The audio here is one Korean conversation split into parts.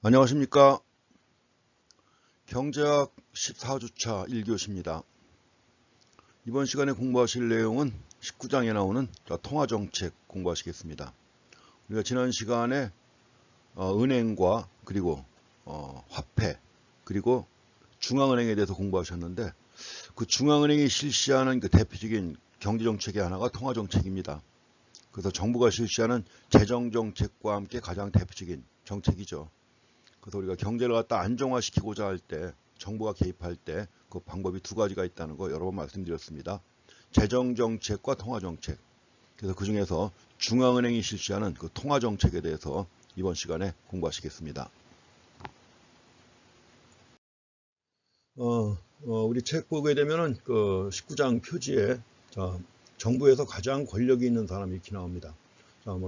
안녕하십니까. 경제학 14주차 1교시입니다. 이번 시간에 공부하실 내용은 19장에 나오는 통화정책 공부하시겠습니다. 우리가 지난 시간에 은행과 그리고 화폐 그리고 중앙은행에 대해서 공부하셨는데, 그 중앙은행이 실시하는 그 대표적인 경제정책의 하나가 통화정책입니다. 그래서 정부가 실시하는 재정정책과 함께 가장 대표적인 정책이죠. 그래서 우리가 경제를 갖다 안정화시키고자 할 때, 정부가 개입할 때 그 방법이 두 가지가 있다는 거 여러 번 말씀드렸습니다. 재정정책과 통화정책. 그래서 그 중에서 중앙은행이 실시하는 그 통화정책에 대해서 이번 시간에 공부하시겠습니다. 우리 책 보게 되면은 그 19장 표지에 정부에서 가장 권력이 있는 사람이 이렇게 나옵니다.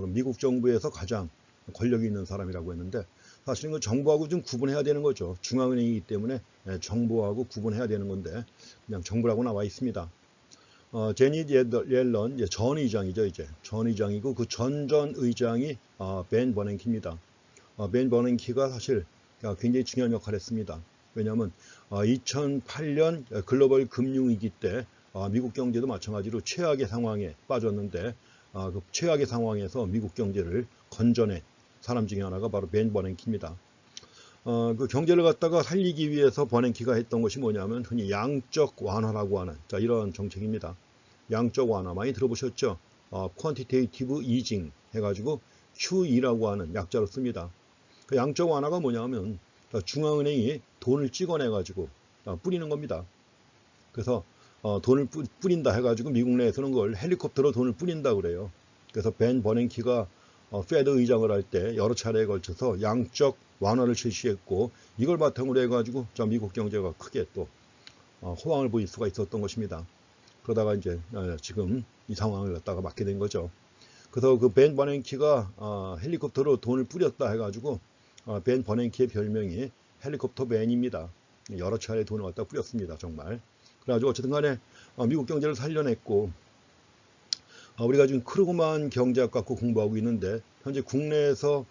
미국 정부에서 가장 권력이 있는 사람이라고 했는데, 사실은 그 정부하고 좀 구분해야 되는 거죠. 중앙은행이기 때문에 정부하고 구분해야 되는 건데 그냥 정부라고 나와 있습니다. 제닛 옐런 전 의장이죠. 이제 전 의장이고, 그 전 의장이 벤 버냉키입니다. 벤 버냉키가 사실 굉장히 중요한 역할을 했습니다. 왜냐하면 2008년 글로벌 금융위기 때 미국 경제도 마찬가지로 최악의 상황에 빠졌는데, 그 최악의 상황에서 미국 경제를 건져낸 사람 중에 하나가 바로 벤 버냉키입니다. 그 경제를 갖다가 살리기 위해서 버냉키가 했던 것이 뭐냐면 흔히 양적 완화라고 하는 이런 정책입니다. 양적 완화 많이 들어보셨죠? quantitative easing 해가지고 QE라고 하는 약자로 씁니다. 그 양적 완화가 뭐냐면 중앙은행이 돈을 찍어내가지고 뿌리는 겁니다. 그래서 돈을 뿌린다 해가지고 미국 내에서는 그걸 헬리콥터로 돈을 뿌린다 그래요. 그래서 벤 버냉키가 페드 의장을 할 때 여러 차례에 걸쳐서 양적 완화를 실시했고, 이걸 바탕으로 해가지고 미국 경제가 크게 또 호황을 보일 수가 있었던 것입니다. 그러다가 이제 지금 이 상황을 갖다가 맞게 된 거죠. 그래서 그 벤 버냉키가 헬리콥터로 돈을 뿌렸다 해가지고 벤 버냉키의 별명이 헬리콥터 벤입니다. 여러 차례 돈을 갖다 뿌렸습니다. 정말. 그래가지고 어쨌든 간에 미국 경제를 살려냈고, 우리가 지금 크루그만 경제학 갖고 공부하고 있는데, 현재 국내에서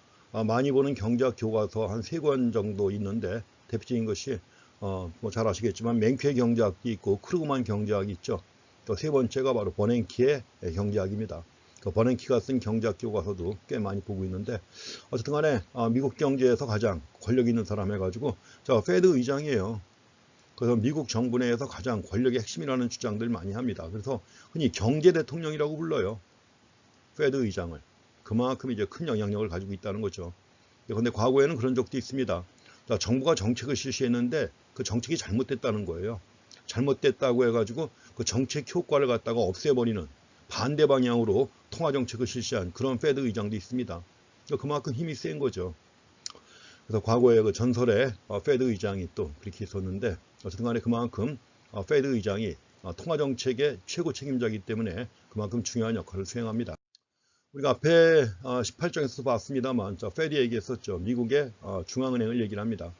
많이 보는 경제학 교과서 한 3권 정도 있는데, 대표적인 것이 뭐 잘 아시겠지만 맹쾌 경제학이 있고 크루그만 경제학이 있죠. 또 세 번째가 바로 버냉키의 경제학입니다. 그 버냉키가 쓴 경제학 교과서도 꽤 많이 보고 있는데, 어쨌든 간에 미국 경제에서 가장 권력 있는 사람 해가지고 페드 의장이에요. 그래서 미국 정부 내에서 가장 권력의 핵심이라는 주장들 많이 합니다. 그래서 흔히 경제 대통령이라고 불러요. 페드 의장을. 그만큼 이제 큰 영향력을 가지고 있다는 거죠. 그런데 과거에는 그런 적도 있습니다. 정부가 정책을 실시했는데 그 정책이 잘못됐다는 거예요. 잘못됐다고 해가지고 그 정책 효과를 갖다가 없애버리는 반대 방향으로 통화정책을 실시한 그런 페드 의장도 있습니다. 그만큼 힘이 센 거죠. 그래서 과거에 그 전설의 페드 의장이 또 그렇게 있었는데, 어쨌든 간에 그만큼 페드 의장이 통화정책의 최고 책임자이기 때문에 그만큼 중요한 역할을 수행합니다. 우리가 앞에 18장에서 봤습니다만 페드 얘기했었죠. 미국의 중앙은행을 얘기를 합니다.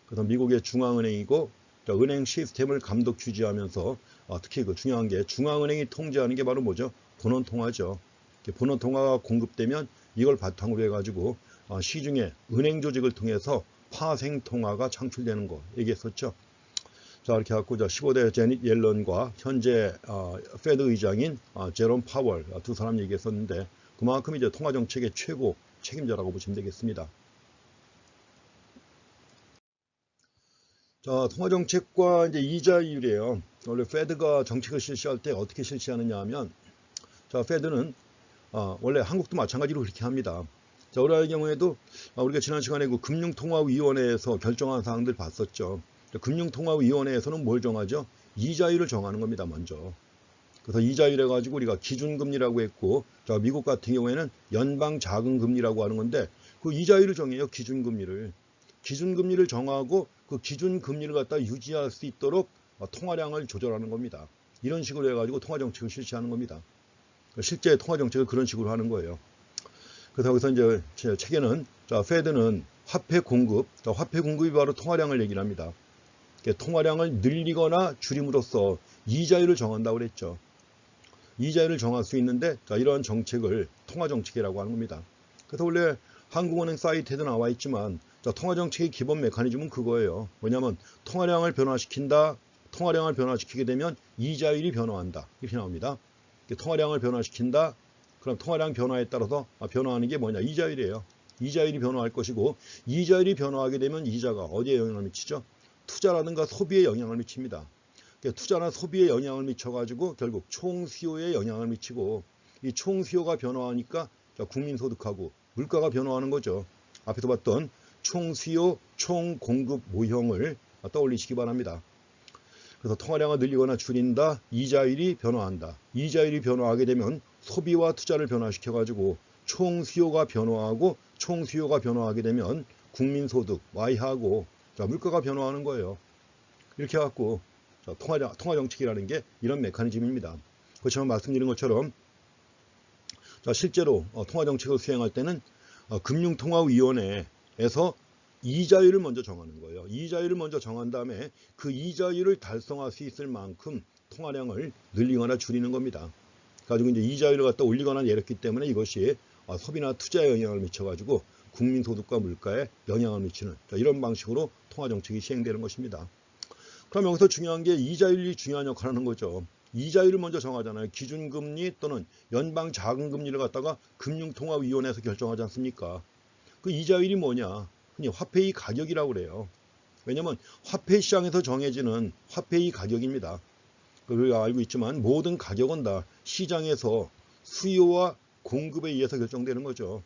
그래서 미국의 중앙은행이고, 은행 시스템을 감독 주지하면서 특히 그 중요한 게 중앙은행이 통제하는 게 바로 뭐죠? 본원통화죠. 본원통화가 공급되면 이걸 바탕으로 해가지고 시중에 은행 조직을 통해서 파생통화가 창출되는 거 얘기했었죠. 이렇게 갖고 15대 제닛 옐런과 현재 페드 의장인 제롬 파월 두 사람 얘기했었는데, 그만큼 이제 통화정책의 최고 책임자라고 보시면 되겠습니다. 통화정책과 이제 이자율이에요. 원래 페드가 정책을 실시할 때 어떻게 실시하느냐 하면, 페드는 원래 한국도 마찬가지로 그렇게 합니다. 우리나라의 경우에도 우리가 지난 시간에 그 금융통화위원회에서 결정한 사항들 봤었죠. 금융통화위원회에서는 뭘 정하죠? 이자율을 정하는 겁니다, 먼저. 그래서 이자율 해가지고 우리가 기준금리라고 했고, 미국 같은 경우에는 연방자금금리라고 하는 건데, 그 이자율을 정해요, 기준금리를. 기준금리를 정하고 그 기준금리를 갖다 유지할 수 있도록 통화량을 조절하는 겁니다. 이런 식으로 해가지고 통화정책을 실시하는 겁니다. 실제 통화정책을 그런 식으로 하는 거예요. 그래서 여기서 이제 제 책에는 페드는 화폐 공급이 바로 통화량을 얘기를 합니다. 통화량을 늘리거나 줄임으로써 이자율을 정한다고 그랬죠. 이자율을 정할 수 있는데 이러한 정책을 통화정책이라고 하는 겁니다. 그래서 원래 한국은행 사이트에도 나와 있지만 자, 통화정책의 기본 메커니즘은 그거예요. 뭐냐면 통화량을 변화시킨다. 통화량을 변화시키게 되면 이자율이 변화한다. 이렇게 나옵니다. 통화량을 변화시킨다. 그럼 통화량 변화에 따라서 변화하는 게 뭐냐? 이자율이에요. 이자율이 변화할 것이고 이자율이 변화하게 되면 이자가 어디에 영향을 미치죠? 투자라든가 소비에 영향을 미칩니다. 투자나 소비에 영향을 미쳐가지고 결국 총수요에 영향을 미치고 이 총수요가 변화하니까 국민소득하고 물가가 변화하는 거죠. 앞에서 봤던 총수요, 총공급 모형을 떠올리시기 바랍니다. 그래서 통화량을 늘리거나 줄인다. 이자율이 변화한다. 이자율이 변화하게 되면 소비와 투자를 변화시켜가지고 총수요가 변화하고 총수요가 변화하게 되면 국민소득, Y하고 물가가 변화하는 거예요. 이렇게 해갖고 통화정책이라는 게 이런 메커니즘입니다. 그렇지만 말씀드린 것처럼 실제로 통화정책을 수행할 때는 금융통화위원회에서 이자율을 먼저 정하는 거예요. 이자율을 먼저 정한 다음에 그 이자율을 달성할 수 있을 만큼 통화량을 늘리거나 줄이는 겁니다. 가지고 이제 이자율을 갖다 올리거나 내렸기 때문에 이것이 소비나 투자에 영향을 미쳐가지고 국민소득과 물가에 영향을 미치는 이런 방식으로 통화정책이 시행되는 것입니다. 그럼 여기서 중요한 게 이자율이 중요한 역할을 하는 거죠. 이자율을 먼저 정하잖아요. 기준금리 또는 연방자금금리를 갖다가 금융통화위원회에서 결정하지 않습니까? 그 이자율이 뭐냐? 흔히 화폐의 가격이라고 그래요. 왜냐하면 화폐시장에서 정해지는 화폐의 가격입니다. 우리가 알고 있지만 모든 가격은 다 시장에서 수요와 공급에 의해서 결정되는 거죠.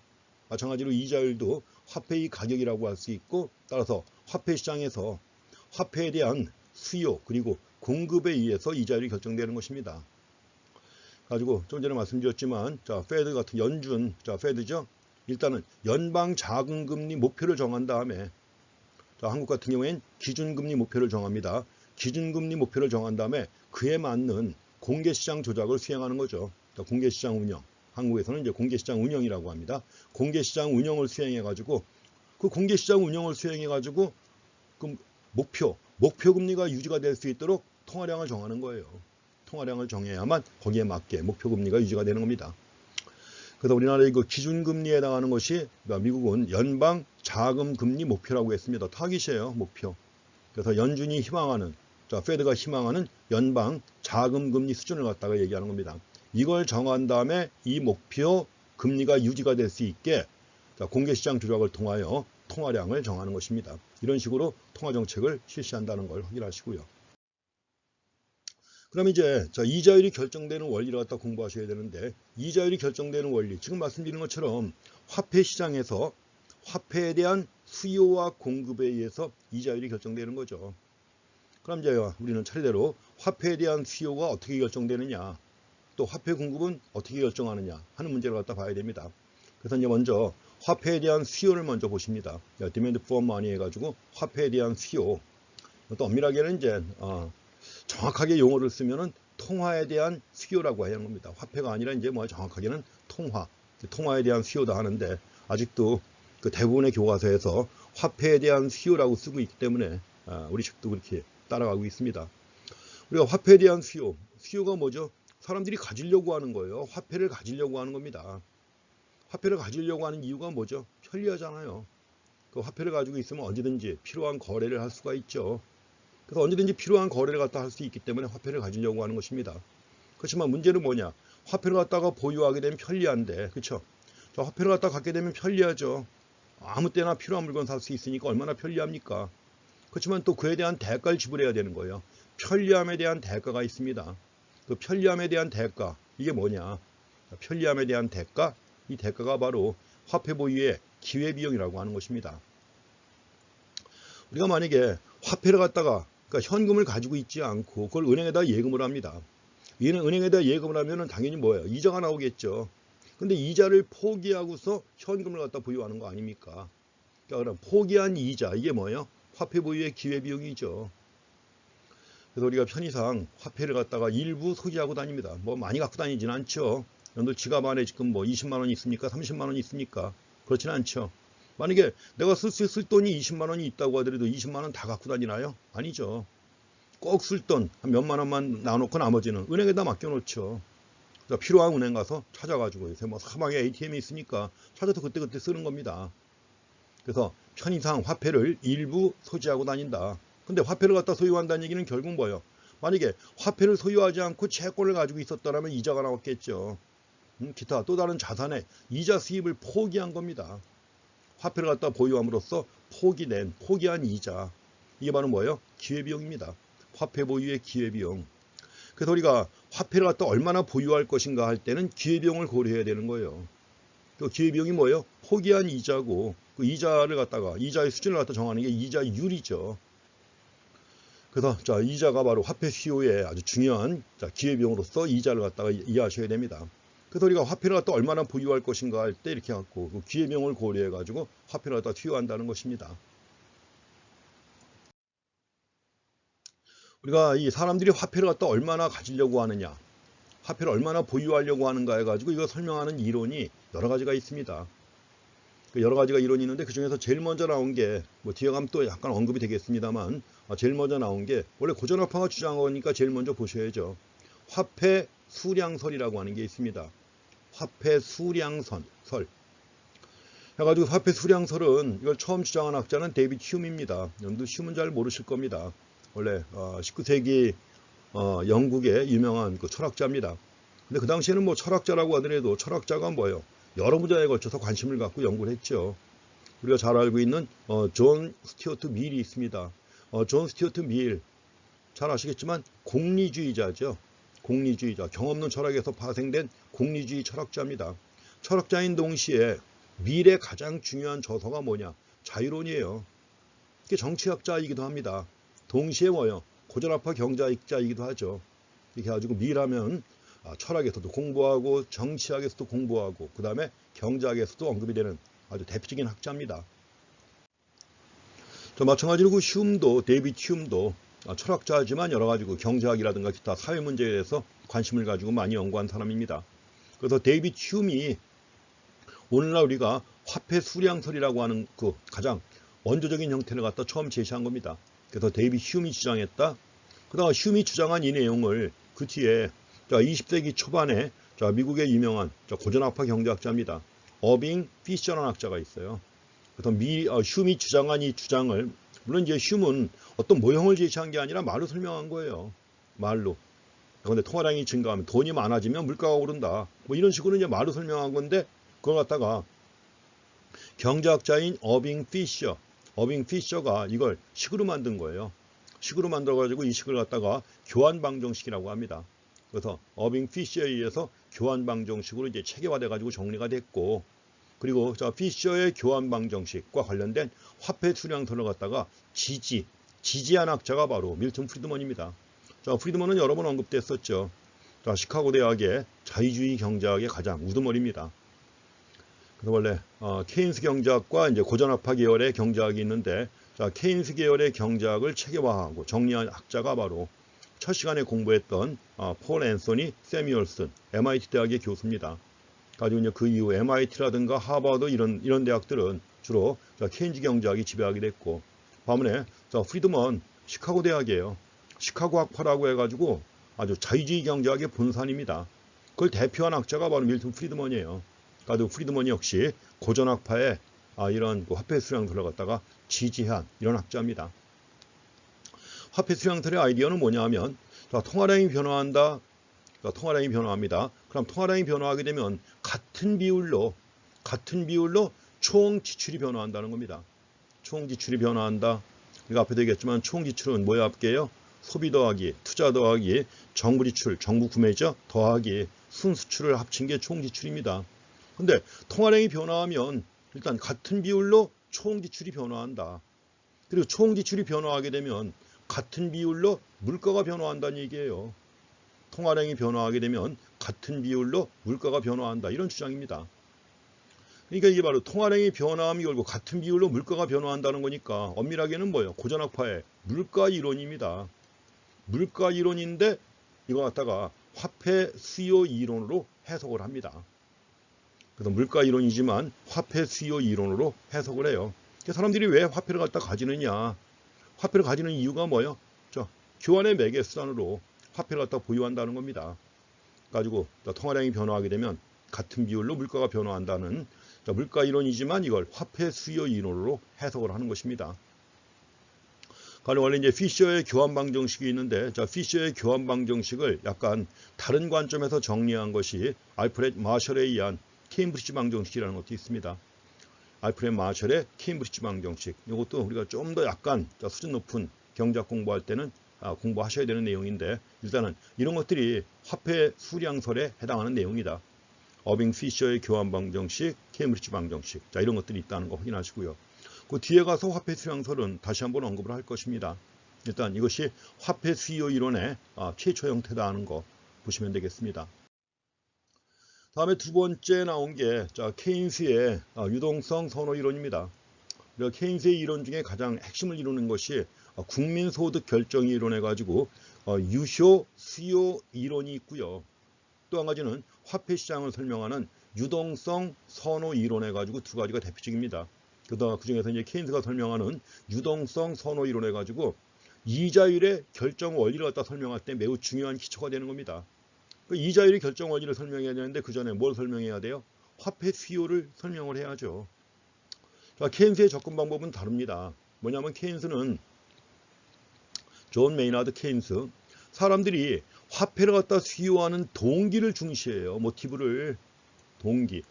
마찬가지로 이자율도 화폐의 가격이라고 할 수 있고 따라서 화폐시장에서 화폐에 대한 수요 그리고 공급에 의해서 이자율이 결정되는 것입니다. 가지고 좀 전에 말씀드렸지만 페드 같은 연준, 페드죠. 일단은 연방자금금리 목표를 정한 다음에 한국 같은 경우엔 기준금리 목표를 정합니다. 기준금리 목표를 정한 다음에 그에 맞는 공개시장 조작을 수행하는 거죠. 공개시장 운영. 한국에서는 이제 공개시장 운영이라고 합니다. 공개시장 운영을 수행해가지고 그 공개시장 운영을 수행해가지고 그 목표 금리가 유지가 될 수 있도록 통화량을 정하는 거예요. 통화량을 정해야만 거기에 맞게 목표 금리가 유지가 되는 겁니다. 그래서 우리나라의 그 기준금리에 해당하는 것이 미국은 연방 자금 금리 목표라고 했습니다. 타깃이에요, 목표. 그래서 연준이 희망하는, 페드가 희망하는 연방 자금 금리 수준을 갖다가 얘기하는 겁니다. 이걸 정한 다음에 이 목표 금리가 유지가 될 수 있게 공개시장 조작을 통하여 통화량을 정하는 것입니다. 이런 식으로 통화정책을 실시한다는 걸 확인하시고요. 그럼 이제 이자율이 결정되는 원리를 갖다 공부하셔야 되는데 이자율이 결정되는 원리 지금 말씀드린 것처럼 화폐 시장에서 화폐에 대한 수요와 공급에 의해서 이자율이 결정되는 거죠. 그럼 이제 우리는 차례대로 화폐에 대한 수요가 어떻게 결정되느냐 또 화폐 공급은 어떻게 결정하느냐 하는 문제를 갖다 봐야 됩니다. 그래서 이제 먼저 화폐에 대한 수요를 먼저 보십니다. Demand for Money 해가지고 화폐에 대한 수요 또 엄밀하게는 이제 정확하게 용어를 쓰면은 통화에 대한 수요라고 해야 하는 겁니다. 화폐가 아니라 이제 뭐 정확하게는 통화에 대한 수요다 하는데 아직도 그 대부분의 교과서에서 화폐에 대한 수요라고 쓰고 있기 때문에 우리 책도 그렇게 따라가고 있습니다. 우리가 화폐에 대한 수요가 뭐죠? 사람들이 가지려고 하는 거예요. 화폐를 가지려고 하는 겁니다. 화폐를 가지려고 하는 이유가 뭐죠? 편리하잖아요. 그 화폐를 가지고 있으면 언제든지 필요한 거래를 할 수가 있죠. 그래서 언제든지 필요한 거래를 갖다 할 수 있기 때문에 화폐를 가지려고 하는 것입니다. 그렇지만 문제는 뭐냐? 화폐를 갖다가 보유하게 되면 편리한데, 그렇죠? 화폐를 갖다 갖게 되면 편리하죠. 아무 때나 필요한 물건 살 수 있으니까 얼마나 편리합니까? 그렇지만 또 그에 대한 대가를 지불해야 되는 거예요. 편리함에 대한 대가가 있습니다. 그 편리함에 대한 대가, 이게 뭐냐? 편리함에 대한 대가, 이 대가가 바로 화폐 보유의 기회비용이라고 하는 것입니다. 우리가 만약에 화폐를 갖다가 그러니까 현금을 가지고 있지 않고 그걸 은행에다 예금을 합니다. 얘는 은행에다 예금을 하면 당연히 뭐예요? 이자가 나오겠죠. 근데 이자를 포기하고서 현금을 갖다 보유하는 거 아닙니까? 그러니까 포기한 이자, 이게 뭐예요? 화폐 보유의 기회비용이죠. 그래서 우리가 편의상 화폐를 갖다가 일부 소지하고 다닙니다. 뭐 많이 갖고 다니지는 않죠. 여러분들 지갑 안에 지금 뭐 20만 원이 있습니까? 30만 원이 있습니까? 그렇지는 않죠. 만약에 내가 쓸 수 있을 돈이 20만 원이 있다고 하더라도 20만 원 다 갖고 다니나요? 아니죠. 꼭 쓸 돈 한 몇만 원만 놔놓고 나머지는 은행에다 맡겨놓죠. 필요한 은행 가서 찾아가지고 요새 뭐 사방에 ATM이 있으니까 찾아서 그때그때 쓰는 겁니다. 그래서 편의상 화폐를 일부 소지하고 다닌다. 근데 화폐를 갖다 소유한다는 얘기는 결국 뭐예요? 만약에 화폐를 소유하지 않고 채권을 가지고 있었더라면 이자가 나왔겠죠. 기타 또 다른 자산의 이자 수입을 포기한 겁니다. 화폐를 갖다 보유함으로써 포기한 이자. 이게 바로 뭐예요? 기회비용입니다. 화폐 보유의 기회비용. 그래서 우리가 화폐를 갖다 얼마나 보유할 것인가 할 때는 기회비용을 고려해야 되는 거예요. 그 기회비용이 뭐예요? 포기한 이자고, 그 이자를 갖다가 이자의 수준을 갖다 정하는 게 이자율이죠. 그래서 자, 이자가 바로 화폐 수요의 아주 중요한 기회비용으로서 이자를 갖다가 이해하셔야 됩니다. 그래서 우리가 화폐를 갖다 얼마나 보유할 것인가 할 때 이렇게 갖고 그 기회비용을 고려해 가지고 화폐를 갖다 수요한다는 것입니다. 우리가 이 사람들이 화폐를 갖다 얼마나 가지려고 하느냐, 화폐를 얼마나 보유하려고 하는가 해가지고 이거 설명하는 이론이 여러 가지가 있습니다. 여러 가지가 이론이 있는데 그 중에서 제일 먼저 나온 게 뭐 뒤에 가면 또 약간 언급이 되겠습니다만 제일 먼저 나온 게 원래 고전학파가 주장하니까 제일 먼저 보셔야죠. 화폐 수량설이라고 하는 게 있습니다. 화폐 수량설. 해가지고 화폐 수량설은 이걸 처음 주장한 학자는 데이비드 휴미입니다. 여러분도 휴미는 잘 모르실 겁니다. 원래 19세기 영국의 유명한 그 철학자입니다. 근데 그 당시에는 뭐 철학자라고 하더라도 철학자가 뭐예요? 여러 분야에 걸쳐서 관심을 갖고 연구를 했죠. 우리가 잘 알고 있는 존 스튜어트 밀이 있습니다. 존 스튜어트 밀, 잘 아시겠지만 공리주의자죠. 공리주의자, 경없는 철학에서 파생된 공리주의 철학자입니다. 철학자인 동시에 밀의 가장 중요한 저서가 뭐냐? 자유론이에요. 이게 정치학자이기도 합니다. 동시에 뭐예요? 고전학파 경제학자이기도 하죠. 이렇게 해가지고 밀하면 철학에서도 공부하고 정치학에서도 공부하고 그 다음에 경제학에서도 언급이 되는 아주 대표적인 학자입니다. 마찬가지로 그 데이비드 휴움도 철학자지만 여러 가지 경제학이라든가 기타 사회 문제에 대해서 관심을 가지고 많이 연구한 사람입니다. 그래서 데이비드 휴움이 오늘날 우리가 화폐 수량설이라고 하는 그 가장 원조적인 형태를 갖다 처음 제시한 겁니다. 그래서 데이비드 휴움이 주장했다. 그다음 휴움이 주장한 이 내용을 그 뒤에 20세기 초반에 미국의 유명한 고전학파 경제학자입니다. 어빙 피셔라는 학자가 있어요. 그래서 휴움이 주장한 이 주장을, 물론 이제 휴움은 어떤 모형을 제시한 게 아니라 말로 설명한 거예요. 말로. 그런데 통화량이 증가하면 돈이 많아지면 물가가 오른다. 뭐 이런 식으로 이제 말로 설명한 건데 그걸 갖다가 경제학자인 어빙 피셔가 이걸 식으로 만든 거예요. 식으로 만들어가지고 이 식을 갖다가 교환방정식이라고 합니다. 그래서 어빙 피셔에 의해서 교환방정식으로 이제 체계화돼가지고 정리가 됐고, 그리고 피셔의 교환방정식과 관련된 화폐 수량설을 갖다가 지지한 학자가 바로 밀턴 프리드먼입니다. 프리드먼은 여러 번 언급됐었죠. 시카고 대학의 자유주의 경제학의 가장 우두머리입니다. 그래서 원래 케인스 경제학과 이제 고전학파 계열의 경제학이 있는데, 케인스 계열의 경제학을 체계화하고 정리한 학자가 바로 첫 시간에 공부했던 폴 앤서니 세뮤얼슨 MIT 대학의 교수입니다. 가지고 이제 그 이후 MIT라든가 하버드 이런 대학들은 주로 케인즈 경제학이 지배하게 됐고, 반면에 프리드먼 시카고 대학이에요. 시카고 학파라고 해가지고 아주 자유주의 경제학의 본산입니다. 그걸 대표한 학자가 바로 밀턴 프리드먼이에요. 가지고 프리드먼이 역시 고전학파의 이런 화폐 수량설을 갖다가 지지한 이런 학자입니다. 화폐 수량설의 아이디어는 뭐냐 하면, 통화량이 변화한다. 통화량이 변화합니다. 그럼 통화량이 변화하게 되면 같은 비율로 총 지출이 변화한다는 겁니다. 총 지출이 변화한다. 이거 앞에 되겠지만 총 지출은 뭐에 합계해요? 소비 더하기, 투자 더하기, 정부 지출, 정부 구매죠. 더하기 순수출을 합친 게 총 지출입니다. 근데 통화량이 변화하면 일단 같은 비율로 총 지출이 변화한다. 그리고 총 지출이 변화하게 되면 같은 비율로 물가가 변화한다는 얘기예요. 통화량이 변화하게 되면 같은 비율로 물가가 변화한다. 이런 주장입니다. 그러니까 이게 바로 통화량이 변화함이 결국 같은 비율로 물가가 변화한다는 거니까 엄밀하게는 뭐예요? 고전학파의 물가 이론입니다. 물가 이론인데 이거 갖다가 화폐 수요 이론으로 해석을 합니다. 그래서 물가 이론이지만 화폐 수요 이론으로 해석을 해요. 사람들이 왜 화폐를 갖다 가지느냐? 화폐를 가지는 이유가 뭐예요? 교환의 매개 수단으로 화폐를 갖다 보유한다는 겁니다. 가지고 통화량이 변화하게 되면 같은 비율로 물가가 변화한다는 물가 이론이지만 이걸 화폐 수요 이론으로 해석을 하는 것입니다. 원래 이제 피셔의 교환 방정식이 있는데, 피셔의 교환 방정식을 약간 다른 관점에서 정리한 것이 알프레드 마셜에 의한 케임브리지 방정식이라는 것도 있습니다. 알프레드 마셜의 케임브리지 방정식. 이것도 우리가 좀 더 약간 수준 높은 경제학 공부할 때는 공부하셔야 되는 내용인데, 일단은 이런 것들이 화폐 수량설에 해당하는 내용이다. 어빙 피셔의 교환 방정식, 케임브리지 방정식. 이런 것들이 있다는 거 확인하시고요. 그 뒤에 가서 화폐 수량설은 다시 한번 언급을 할 것입니다. 일단 이것이 화폐 수요 이론의 최초 형태다 하는 거 보시면 되겠습니다. 다음에 두 번째 나온 게 케인스의 유동성 선호 이론입니다. 케인스의 이론 중에 가장 핵심을 이루는 것이 국민소득 결정 이론해 가지고 유효 수요 이론이 있고요. 또 한 가지는 화폐 시장을 설명하는 유동성 선호 이론해 가지고 두 가지가 대표적입니다. 그 중에서 이제 케인스가 설명하는 유동성 선호 이론 해가지고 이자율의 결정 원리를 갖다 설명할 때 매우 중요한 기초가 되는 겁니다. 그 이자율의 결정 원리를 설명해야 되는데 그 전에 뭘 설명해야 돼요? 화폐 수요를 설명을 해야죠. 케인스의 접근 방법은 다릅니다. 뭐냐면 케인스는 존 메이나드 케인스, 사람들이 화폐를 갖다 수요하는 동기를 중시해요. 모티브를. 동기.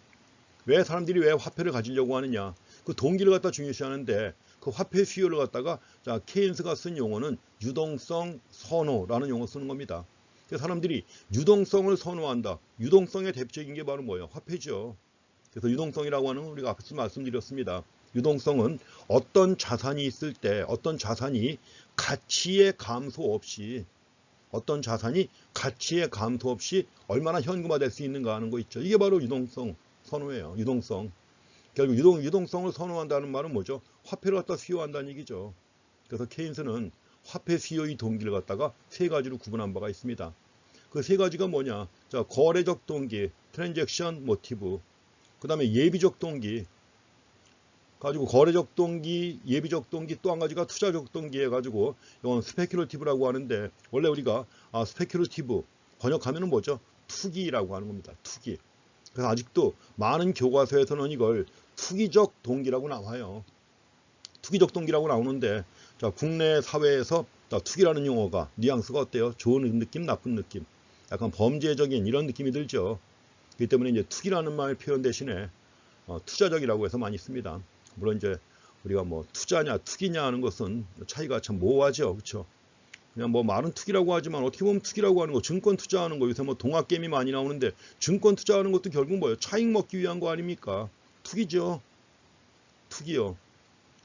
왜 사람들이 왜 화폐를 가지려고 하느냐? 그 동기를 갖다 중요시하는데 그 화폐 수요를 갖다가 케인스가 쓴 용어는 유동성 선호라는 용어 쓰는 겁니다. 사람들이 유동성을 선호한다. 유동성의 대표적인 게 바로 뭐예요? 화폐죠. 그래서 유동성이라고 하는 건 우리가 앞에서 말씀드렸습니다. 유동성은 어떤 자산이 있을 때 어떤 자산이 가치의 감소 없이 얼마나 현금화될 수 있는가 하는 거 있죠. 이게 바로 유동성 선호예요. 유동성. 결국 유동성을 선호한다는 말은 뭐죠? 화폐를 갖다 수요한다는 얘기죠. 그래서 케인스는 화폐 수요의 동기를 갖다가 세 가지로 구분한 바가 있습니다. 그 세 가지가 뭐냐? 거래적 동기, 트랜잭션 모티브. 그 다음에 예비적 동기. 가지고 거래적 동기, 예비적 동기, 또 한 가지가 투자적 동기 해가지고 이건 스페큘러티브라고 하는데, 원래 우리가 스페큘러티브 번역하면은 뭐죠? 투기라고 하는 겁니다. 투기. 그래서 아직도 많은 교과서에서는 이걸 투기적 동기라고 나와요. 투기적 동기라고 나오는데, 국내 사회에서 투기라는 용어가 뉘앙스가 어때요? 좋은 느낌, 나쁜 느낌, 약간 범죄적인 이런 느낌이 들죠. 그렇기 때문에 이제 투기라는 말 표현 대신에 투자적이라고 해서 많이 씁니다. 물론 이제 우리가 뭐 투자냐 투기냐 하는 것은 차이가 참 모호하죠. 그렇죠? 그냥 뭐 말은 투기라고 하지만 어떻게 보면 투기라고 하는 거, 증권 투자하는 거, 요새 뭐 동학 게임이 많이 나오는데 증권 투자하는 것도 결국 뭐예요? 차익 먹기 위한 거 아닙니까? 투기죠. 투기요.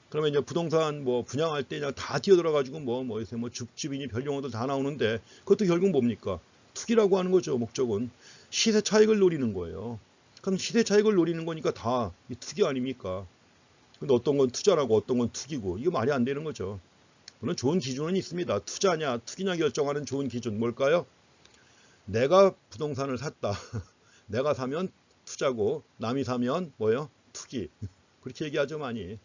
그러면 이제 부동산 뭐 분양할 때 그냥 다 뛰어들어 가지고 요새 뭐 줍줍이니 별 용어도 다 나오는데 그것도 결국 뭡니까? 투기라고 하는 거죠. 목적은 시세 차익을 노리는 거예요. 그럼 시세 차익을 노리는 거니까 다 투기 아닙니까? 근데 어떤 건 투자라고 어떤 건 투기고, 이거 말이 안 되는 거죠. 물론 좋은 기준은 있습니다. 투자냐 투기냐 결정하는 좋은 기준 뭘까요? 내가 부동산을 샀다. 내가 사면 투자고 남이 사면 뭐예요? 투기. 그렇게 얘기하죠 많이.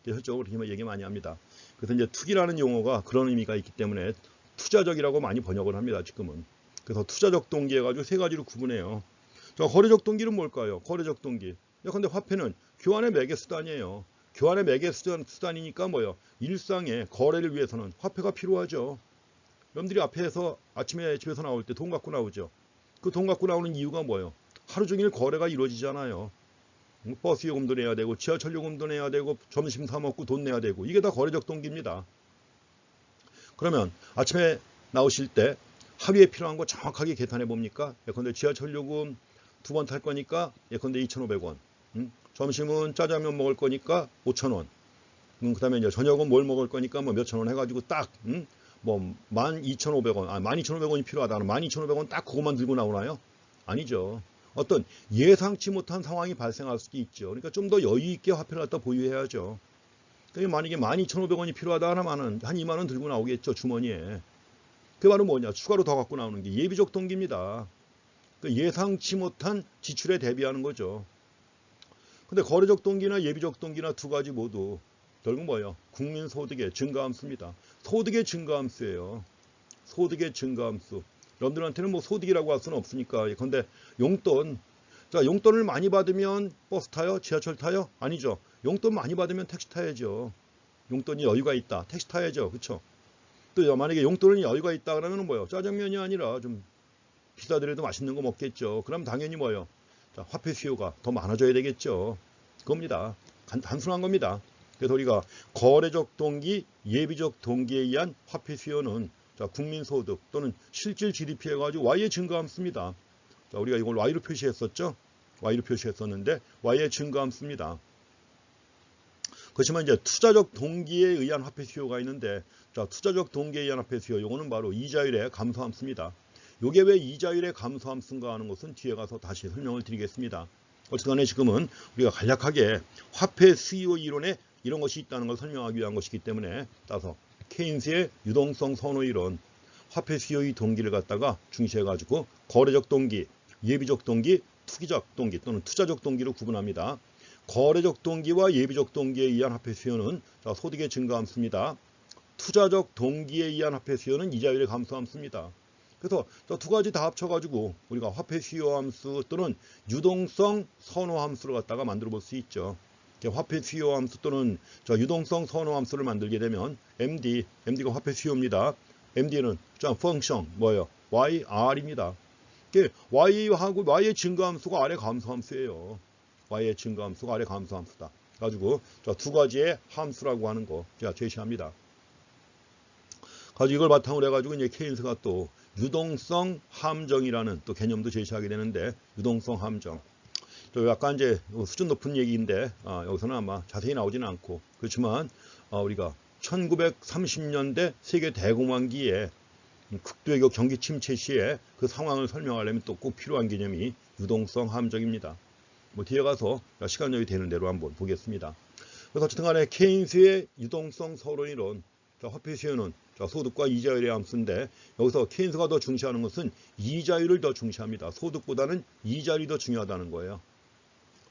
현실적으로 그렇게 얘기 많이 합니다. 그래서 이제 투기라는 용어가 그런 의미가 있기 때문에 투자적이라고 많이 번역을 합니다. 지금은. 그래서 투자적 동기 해가지고 세 가지로 구분해요. 거래적 동기는 뭘까요? 거래적 동기. 근데 화폐는 교환의 매개 수단이에요. 교환의 매개 수단이니까 뭐예요? 일상의 거래를 위해서는 화폐가 필요하죠. 여러분들이 앞에서 아침에 집에서 나올 때 돈 갖고 나오죠. 그 돈 갖고 나오는 이유가 뭐예요? 하루 종일 거래가 이루어지잖아요. 버스 요금도 내야 되고 지하철 요금도 내야 되고 점심 사 먹고 돈 내야 되고, 이게 다 거래적 동기입니다. 그러면 아침에 나오실 때 하루에 필요한 거 정확하게 계산해 봅니까? 예컨대 지하철 요금 2번 탈 거니까 예컨대 2,500원. 점심은 짜장면 먹을 거니까 5,000원. 그 다음에 이제 저녁은 뭘 먹을 거니까 뭐 몇천 원 해가지고 딱, 뭐 12,500원, 12,500원이 필요하다. 12,500원 딱 그것만 들고 나오나요? 아니죠. 어떤 예상치 못한 상황이 발생할 수도 있죠. 그러니까 좀 더 여유 있게 화폐를 갖다 보유해야죠. 그러니까 만약에 12,500원이 필요하다 하면 한 2만 원 들고 나오겠죠, 주머니에. 그게 바로 뭐냐? 추가로 더 갖고 나오는 게 예비적 동기입니다. 그러니까 예상치 못한 지출에 대비하는 거죠. 근데 거래적 동기나 예비적 동기나 두 가지 모두 결국 뭐예요? 국민 소득의 증가함수입니다. 소득의 증가함수예요. 소득의 증가함수. 여러분들한테는 뭐 소득이라고 할 수는 없으니까. 근데 용돈, 자, 용돈을 많이 받으면 버스 타요? 지하철 타요? 아니죠. 용돈 많이 받으면 택시 타야죠. 용돈이 여유가 있다. 택시 타야죠. 그렇죠? 또 만약에 용돈이 여유가 있다 그러면 뭐예요? 짜장면이 아니라 좀 비싸더라도 맛있는 거 먹겠죠. 그럼 당연히 뭐예요? 자, 화폐 수요가 더 많아져야 되겠죠. 그겁니다. 단순한 겁니다. 그래서 우리가 거래적 동기, 예비적 동기에 의한 화폐 수요는 자, 국민소득 또는 실질 GDP 해가지고 Y의 증가함수입니다. 자, 우리가 이걸 Y로 표시했었죠. Y로 표시했었는데 Y의 증가함수입니다. 그렇지만 이제 투자적 동기에 의한 화폐 수요가 있는데, 자, 투자적 동기에 의한 화폐 수요, 요거는 바로 이자율의 감소함수입니다. 요게 왜 이자율의 감소함수인가 하는 것은 뒤에 가서 다시 설명을 드리겠습니다. 어쨌든 간에 지금은 우리가 간략하게 화폐 수요 이론에 이런 것이 있다는 걸 설명하기 위한 것이기 때문에, 따라서 케인스의 유동성 선호 이론, 화폐 수요의 동기를 갖다가 중시해가지고 거래적 동기, 예비적 동기, 투기적 동기 또는 투자적 동기로 구분합니다. 거래적 동기와 예비적 동기에 의한 화폐 수요는 자, 소득의 증가함수입니다. 투자적 동기에 의한 화폐 수요는 이자율의 감소함수입니다. 그래서 두 가지 다 합쳐가지고 우리가 화폐 수요 함수 또는 유동성 선호 함수를 갖다가 만들어 볼 수 있죠. 화폐 수요 함수 또는 유동성 선호 함수를 만들게 되면 MD가 화폐 수요입니다. MD는 펑션 뭐예요? YR입니다. Y하고 Y의 증가함수가 R의 감소함수예요. Y의 증가함수가 R의 감소함수다. 가지고 두 가지의 함수라고 하는 거 제가 제시합니다. 가지고 이걸 바탕으로 해가지고 이제 케인스가 또 유동성 함정이라는 또 개념도 제시하게 되는데, 유동성 함정. 또 약간 이제 수준 높은 얘기인데 여기서는 아마 자세히 나오지는 않고, 그렇지만 우리가 1930년대 세계 대공황기에 극도의 경기 침체 시에 그 상황을 설명하려면 또 꼭 필요한 개념이 유동성 함정입니다. 뭐 뒤에 가서 시간 여유 되는 대로 한번 보겠습니다. 그래서 어쨌든 간에 케인스의 유동성 서론이론, 화폐 수요는 소득과 이자율의 함수인데, 여기서 케인스가 더 중시하는 것은 이자율을 더 중시합니다. 소득보다는 이자율이 더 중요하다는 거예요.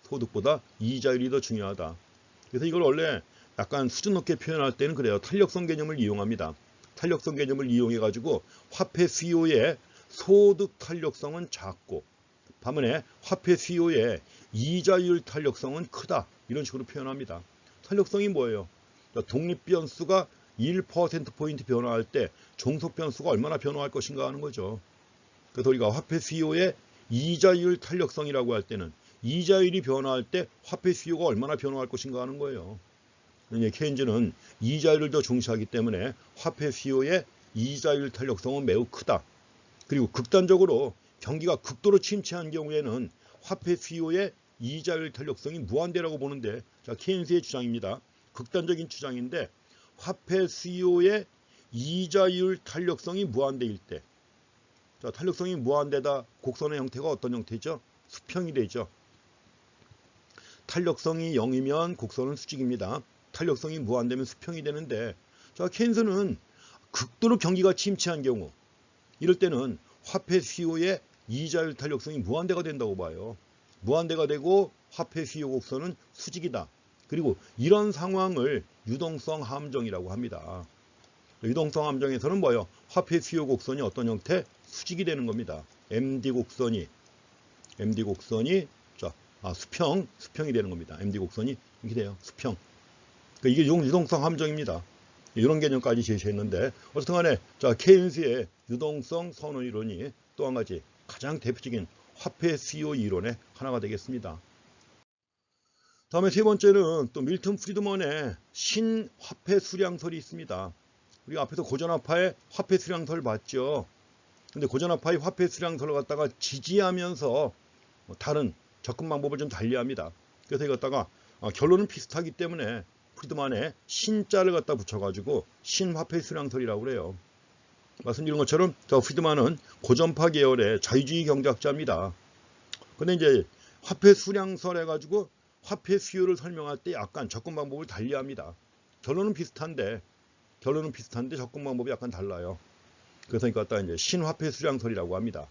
소득보다 이자율이 더 중요하다. 그래서 이걸 원래 약간 수준 높게 표현할 때는 그래요. 탄력성 개념을 이용합니다. 탄력성 개념을 이용해 가지고 화폐 수요의 소득 탄력성은 작고, 반면에 화폐 수요의 이자율 탄력성은 크다. 이런 식으로 표현합니다. 탄력성이 뭐예요? 독립 변수가 1%포인트 변화할 때 종속 변수가 얼마나 변화할 것인가 하는 거죠. 그래서 우리가 화폐 수요의 이자율 탄력성이라고 할 때는 이자율이 변화할 때 화폐 수요가 얼마나 변화할 것인가 하는 거예요. 케인즈는 이자율을 더 중시하기 때문에 화폐 수요의 이자율 탄력성은 매우 크다. 그리고 극단적으로 경기가 극도로 침체한 경우에는 화폐 수요의 이자율 탄력성이 무한대라고 보는데, 자, 케인스의 주장입니다. 극단적인 주장인데, 화폐 수요의 이자율 탄력성이 무한대일 때, 자, 탄력성이 무한대다. 곡선의 형태가 어떤 형태죠? 수평이 되죠. 탄력성이 0이면 곡선은 수직입니다. 탄력성이 무한대면 수평이 되는데, 자, 케인스는 극도로 경기가 침체한 경우, 이럴 때는 화폐 수요의 이자율 탄력성이 무한대가 된다고 봐요. 무한대가 되고 화폐 수요 곡선은 수직이다. 그리고 이런 상황을 유동성 함정이라고 합니다. 유동성 함정에서는 뭐예요? 화폐 수요 곡선이 어떤 형태? 수직이 되는 겁니다. MD 곡선이 수평이 되는 겁니다. MD 곡선이 이렇게 돼요. 수평. 이게 유동성 함정입니다. 이런 개념까지 제시했는데, 어쨌든 간에 케인스의 유동성 선호 이론이 또 한 가지 가장 대표적인 화폐 수요 이론의 하나가 되겠습니다. 다음에 세 번째는 또 밀턴 프리드먼의 신화폐 수량설이 있습니다. 우리가 앞에서 고전화폐의 화폐 수량설을 봤죠. 근데 고전화폐의 화폐 수량설을 갖다가 지지하면서 다른 접근 방법을 좀 달리합니다. 그래서 이거 갖다가 결론은 비슷하기 때문에 프리드만의 신자를 갖다 붙여가지고 신화폐 수량설이라고 그래요. 말씀드린 것처럼 프리드만은 고전파 계열의 자유주의 경제학자입니다. 근데 이제 화폐 수량설 해가지고 화폐 수요를 설명할 때 약간 접근 방법을 달리합니다. 결론은 비슷한데 접근 방법이 약간 달라요. 그래서 이거 갖다 이제 신화폐 수량설이라고 합니다.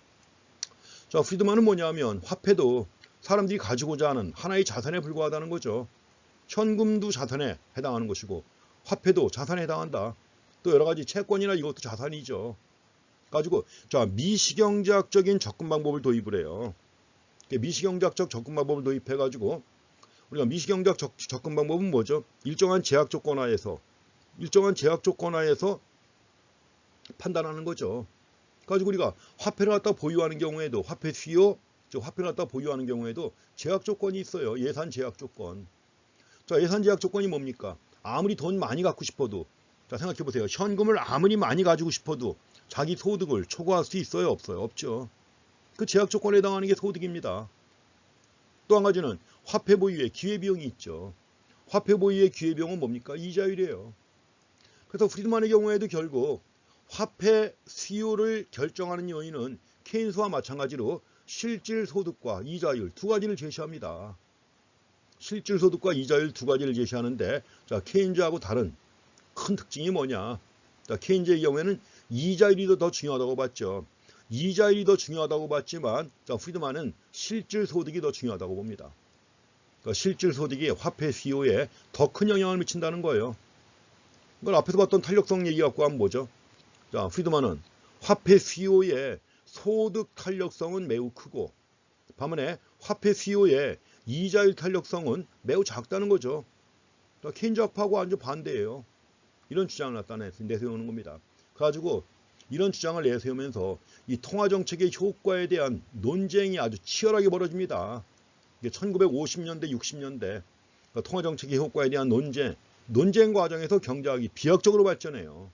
자, 프리드만은 뭐냐면 화폐도 사람들이 가지고자 하는 하나의 자산에 불과하다는 거죠. 현금도 자산에 해당하는 것이고 화폐도 자산에 해당한다. 또 여러 가지 채권이나 이것도 자산이죠. 가지고 자 미시경제학적인 접근 방법을 도입을 해요. 미시경제학적 접근 방법을 도입해 가지고 우리가 미시경제학 접근 방법은 뭐죠? 일정한 제약 조건 하에서 판단하는 거죠. 가지고 우리가 화폐를 갖다 보유하는 경우에도 화폐 수요, 즉 화폐를 갖다 보유하는 경우에도 제약 조건이 있어요. 예산 제약 조건. 자, 예산 제약 조건이 뭡니까? 아무리 돈 많이 갖고 싶어도, 자, 생각해 보세요. 현금을 아무리 많이 가지고 싶어도 자기 소득을 초과할 수 있어요? 없어요? 없죠. 그 제약 조건에 해당하는 게 소득입니다. 또 한 가지는 화폐 보유의 기회비용이 있죠. 화폐 보유의 기회비용은 뭡니까? 이자율이에요. 그래서 프리드만의 경우에도 결국 화폐 수요를 결정하는 요인은 케인스와 마찬가지로 실질 소득과 이자율 두 가지를 제시합니다. 실질 소득과 이자율 두 가지를 제시하는데, 자, 케인즈하고 다른 큰 특징이 뭐냐? 자, 케인즈의 경우에는 이자율이 더 중요하다고 봤죠. 이자율이 더 중요하다고 봤지만, 자, 프리드만은 실질 소득이 더 중요하다고 봅니다. 그러니까 실질 소득이 화폐 수요에 더 큰 영향을 미친다는 거예요. 이걸 앞에서 봤던 탄력성 얘기 갖고 하면 뭐죠? 자, 프리드만은 화폐 수요의 소득 탄력성은 매우 크고, 반면에 화폐 수요의 이자율 탄력성은 매우 작다는 거죠. 그러니까 케인즈학파하고 완전 반대예요. 이런 주장을 내세우는 겁니다. 그래가지고 이런 주장을 내세우면서 이 통화정책의 효과에 대한 논쟁이 아주 치열하게 벌어집니다. 이게 1950년대, 60년대 그러니까 통화정책의 효과에 대한 논쟁 과정에서 경제학이 비약적으로 발전해요.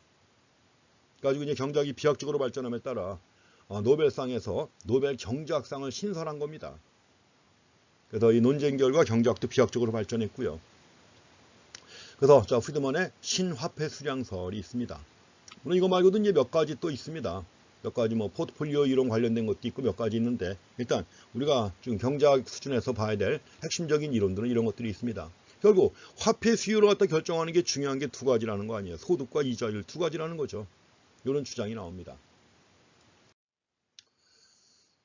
가지고 이제 경제학이 비약적으로 발전함에 따라 노벨상에서 노벨 경제학상을 신설한 겁니다. 그래서 이 논쟁 결과 경제학도 비약적으로 발전했고요. 그래서 자, 프리드만의 신화폐 수량설이 있습니다. 물론 이거 말고도 이제 몇 가지 또 있습니다. 몇 가지 뭐 포트폴리오 이론 관련된 것도 있고 몇 가지 있는데, 일단 우리가 지금 경제학 수준에서 봐야 될 핵심적인 이론들은 이런 것들이 있습니다. 결국 화폐 수요를 갖다 결정하는 게 중요한 게 두 가지라는 거 아니에요. 소득과 이자율 두 가지라는 거죠. 이런 주장이 나옵니다.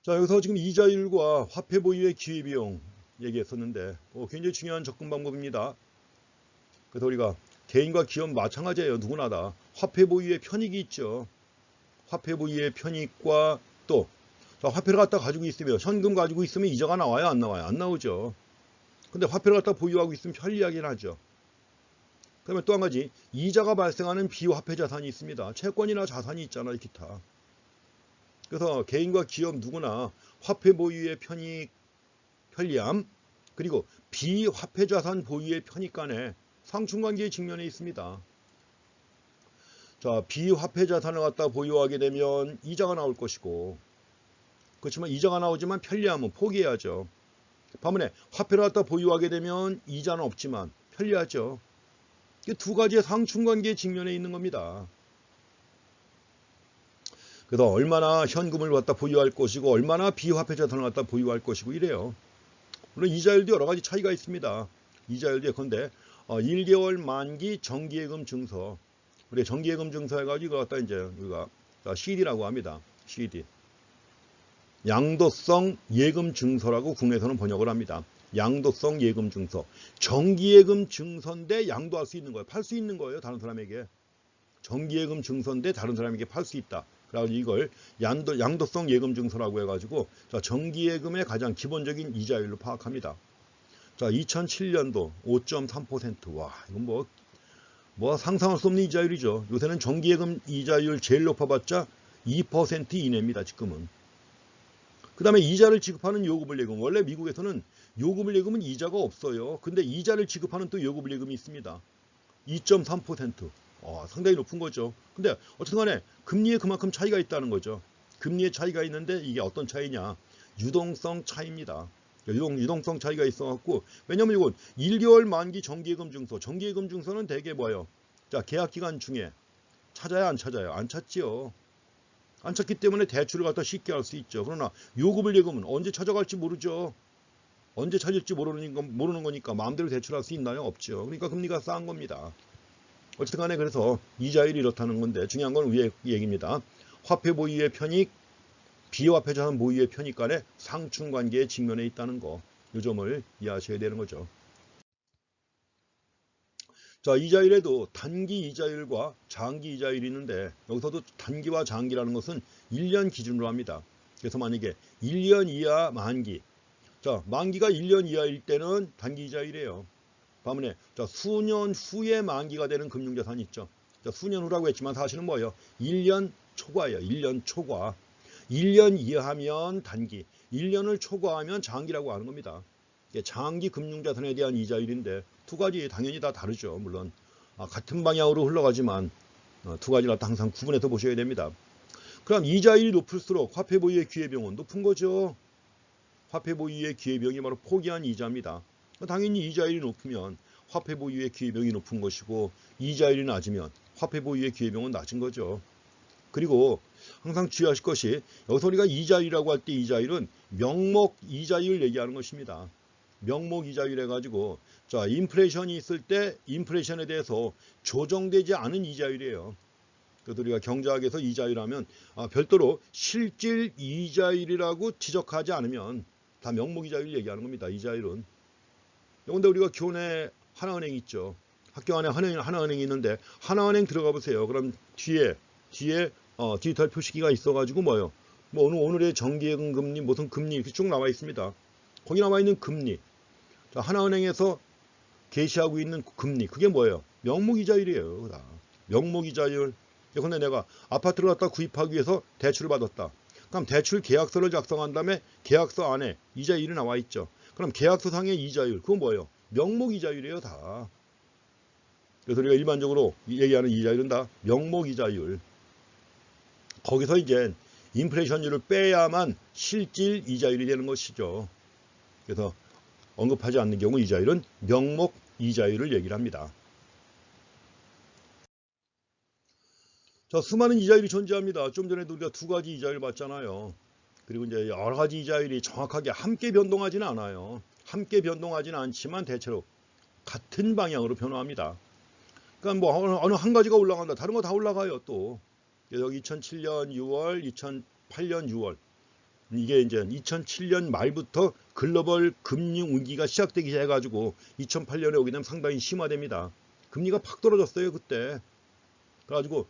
자, 여기서 지금 이자율과 화폐 보유의 기회비용 얘기했었는데 굉장히 중요한 접근 방법입니다. 그래서 우리가 개인과 기업 마찬가지예요. 누구나 다 화폐 보유의 편익이 있죠. 화폐 보유의 편익과 또 자, 화폐를 갖다 가지고 있으면, 현금 가지고 있으면 이자가 나와요? 안 나와요? 안 나오죠. 근데 화폐를 갖다 보유하고 있으면 편리하긴 하죠. 그러면 또 한 가지, 이자가 발생하는 비화폐 자산이 있습니다. 채권이나 자산이 있잖아요. 기타. 그래서 개인과 기업 누구나 화폐 보유의 편리함, 그리고 비화폐 자산 보유의 편익 간에 상충관계의 직면에 있습니다. 자, 비화폐 자산을 갖다 보유하게 되면 이자가 나올 것이고, 그렇지만 이자가 나오지만 편리함은 포기해야죠. 반면에 화폐를 갖다 보유하게 되면 이자는 없지만 편리하죠. 이 두 가지의 상충관계의 직면에 있는 겁니다. 그래서 얼마나 현금을 갖다 보유할 것이고 얼마나 비화폐 자산을 갖다 보유할 것이고 이래요. 물론 이자율도 여러 가지 차이가 있습니다. 이자율도 예컨대 1개월 만기 정기예금 증서, 우리 정기예금 증서 해가지고 이거 갖다 이제 우리가 CD라고 합니다. CD. 양도성 예금 증서라고 국내에서는 번역을 합니다. 양도성 예금 증서. 정기예금 증서인데 양도할 수 있는 거예요. 팔 수 있는 거예요. 다른 사람에게. 정기예금 증서인데 다른 사람에게 팔 수 있다. 그래서 이걸 양도성 예금 증서라고 해가지고 자, 정기예금의 가장 기본적인 이자율로 파악합니다. 자, 2007년도 5.3%. 와, 이건 뭐 상상할 수 없는 이자율이죠. 요새는 정기예금 이자율 제일 높아봤자 2% 이내입니다. 지금은. 그 다음에 이자를 지급하는 요구불예금. 원래 미국에서는 요구불예금은 이자가 없어요. 근데 이자를 지급하는 또 요구불예금이 있습니다. 2.3%. 상당히 높은 거죠. 근데 어쨌든 간에 금리에 그만큼 차이가 있다는 거죠. 금리에 차이가 있는데 이게 어떤 차이냐. 유동성 차이입니다. 유동성 차이가 있어갖고, 왜냐면 이건 1개월 만기 정기예금 증서. 정기예금 증서는 대개 뭐예요? 자, 계약기간 중에 찾아야 안 찾아요? 안 찾지요. 안 찾기 때문에 대출을 갖다 쉽게 할 수 있죠. 그러나 요구불예금은 언제 찾아갈지 모르죠. 언제 찾을지 모르는 거니까 마음대로 대출할 수 있나요? 없죠. 그러니까 금리가 싼 겁니다. 어쨌든 간에 그래서 이자율이 이렇다는 건데 중요한 건 위에 얘기입니다. 화폐 보유의 편익, 비화폐 자산 보유의 편익 간의 상충관계의 직면에 있다는 거. 이 점을 이해하셔야 되는 거죠. 자, 이자율에도 단기 이자율과 장기 이자율이 있는데 여기서도 단기와 장기라는 것은 1년 기준으로 합니다. 그래서 만약에 1년 이하 만기, 자, 만기가 1년 이하일 때는 단기 이자율이에요. 반면에 자, 수년 후에 만기가 되는 금융자산이 있죠. 자, 수년 후라고 했지만 사실은 뭐예요? 1년 초과예요. 1년 초과. 1년 이하면 단기, 1년을 초과하면 장기라고 하는 겁니다. 장기 금융자산에 대한 이자율인데 두 가지 당연히 다 다르죠. 물론 같은 방향으로 흘러가지만 두 가지를 항상 구분해서 보셔야 됩니다. 그럼 이자율이 높을수록 화폐 보유의 기회비용은 높은 거죠. 화폐 보유의 기회비용이 바로 포기한 이자입니다. 당연히 이자율이 높으면 화폐 보유의 기회비용이 높은 것이고 이자율이 낮으면 화폐 보유의 기회비용은 낮은 거죠. 그리고 항상 주의하실 것이 여기서 우리가 이자율이라고 할 때 이자율은 명목 이자율 얘기하는 것입니다. 명목 이자율 해가지고 자, 인플레이션이 있을 때 인플레이션에 대해서 조정되지 않은 이자율이에요. 그래서 우리가 경제학에서 이자율하면 별도로 실질 이자율이라고 지적하지 않으면 다 명목 이자율 얘기하는 겁니다. 이자율은. 그런데 우리가 교내 하나은행 있죠. 학교 안에 하나은행이 있는데 하나은행 들어가 보세요. 그럼 뒤에 디지털 표시기가 있어가지고 뭐요? 뭐 오늘의 정기예금 금리 무슨 금리 이렇게 쭉 나와 있습니다. 거기 나와 있는 금리. 자, 하나은행에서 게시하고 있는 금리 그게 뭐예요? 명목이자율이에요. 다. 명목이자율. 근데 내가 아파트를 갖다 구입하기 위해서 대출을 받았다. 그럼 대출 계약서를 작성한 다음에 계약서 안에 이자율이 나와 있죠. 그럼 계약서상의 이자율 그건 뭐예요? 명목이자율이에요. 다. 그래서 우리가 일반적으로 얘기하는 이자율은 다 명목이자율. 거기서 이제 인플레이션율을 빼야만 실질 이자율이 되는 것이죠. 그래서 언급하지 않는 경우 이자율은 명목 이자율을 얘기를 합니다. 자, 수많은 이자율이 존재합니다. 좀 전에도 우리가 두 가지 이자율 봤잖아요. 그리고 이제 여러 가지 이자율이 정확하게 함께 변동하지는 않아요. 함께 변동하지는 않지만 대체로 같은 방향으로 변화합니다. 그러니까 뭐 어느 한 가지가 올라간다. 다른 거 다 올라가요. 또 여기 2007년 6월, 2008년 6월 이게 이제 2007년 말부터 글로벌 금융 위기가 시작되기 해가지고 2008년에 오게 되면 상당히 심화됩니다. 금리가 팍 떨어졌어요. 그때. 그래가지고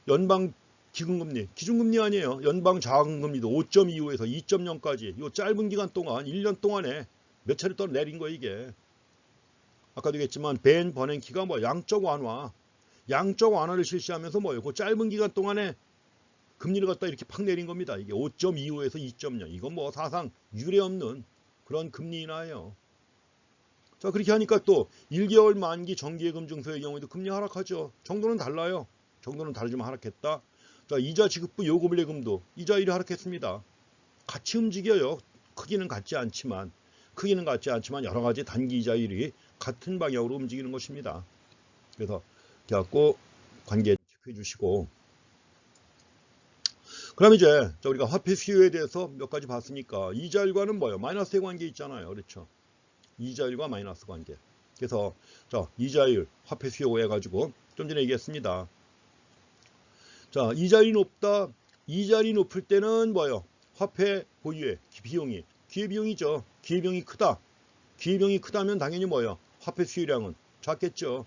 연방 기준금리, 기준금리 아니에요. 연방 자금금리도 5.25에서 2.0까지 이 짧은 기간 동안 1년 동안에 몇 차례 또 내린 거예요. 이게. 아까도 얘기했지만 벤 버냉키가 뭐 양적 완화를 실시하면서 뭐예요. 그 짧은 기간 동안에 금리를 갖다 이렇게 팍 내린 겁니다. 이게 5.25에서 2.0. 이건 뭐 사상 유례 없는 그런 금리 인하예요. 자, 그렇게 하니까 또 1개월 만기 정기예금 증서의 경우에도 금리 하락하죠. 정도는 달라요. 정도는 다르지만 하락했다. 자, 이자 지급부 요금 예금도 이자율이 하락했습니다. 같이 움직여요. 크기는 같지 않지만 여러 가지 단기 이자율이 같은 방향으로 움직이는 것입니다. 그래서 이렇게 관계 체크해 주시고, 그럼 이제 우리가 화폐 수요에 대해서 몇 가지 봤으니까 이자율과는 뭐예요? 마이너스의 관계 있잖아요. 그렇죠? 이자율과 마이너스 관계. 그래서 자, 이자율, 화폐 수요 해가지고 좀 전에 얘기했습니다. 자, 이자율이 높다. 이자율이 높을 때는 뭐예요? 화폐 보유의 비용이 기회비용이죠. 기회비용이 크다. 기회비용이 크다면 당연히 뭐예요? 화폐 수요량은 작겠죠.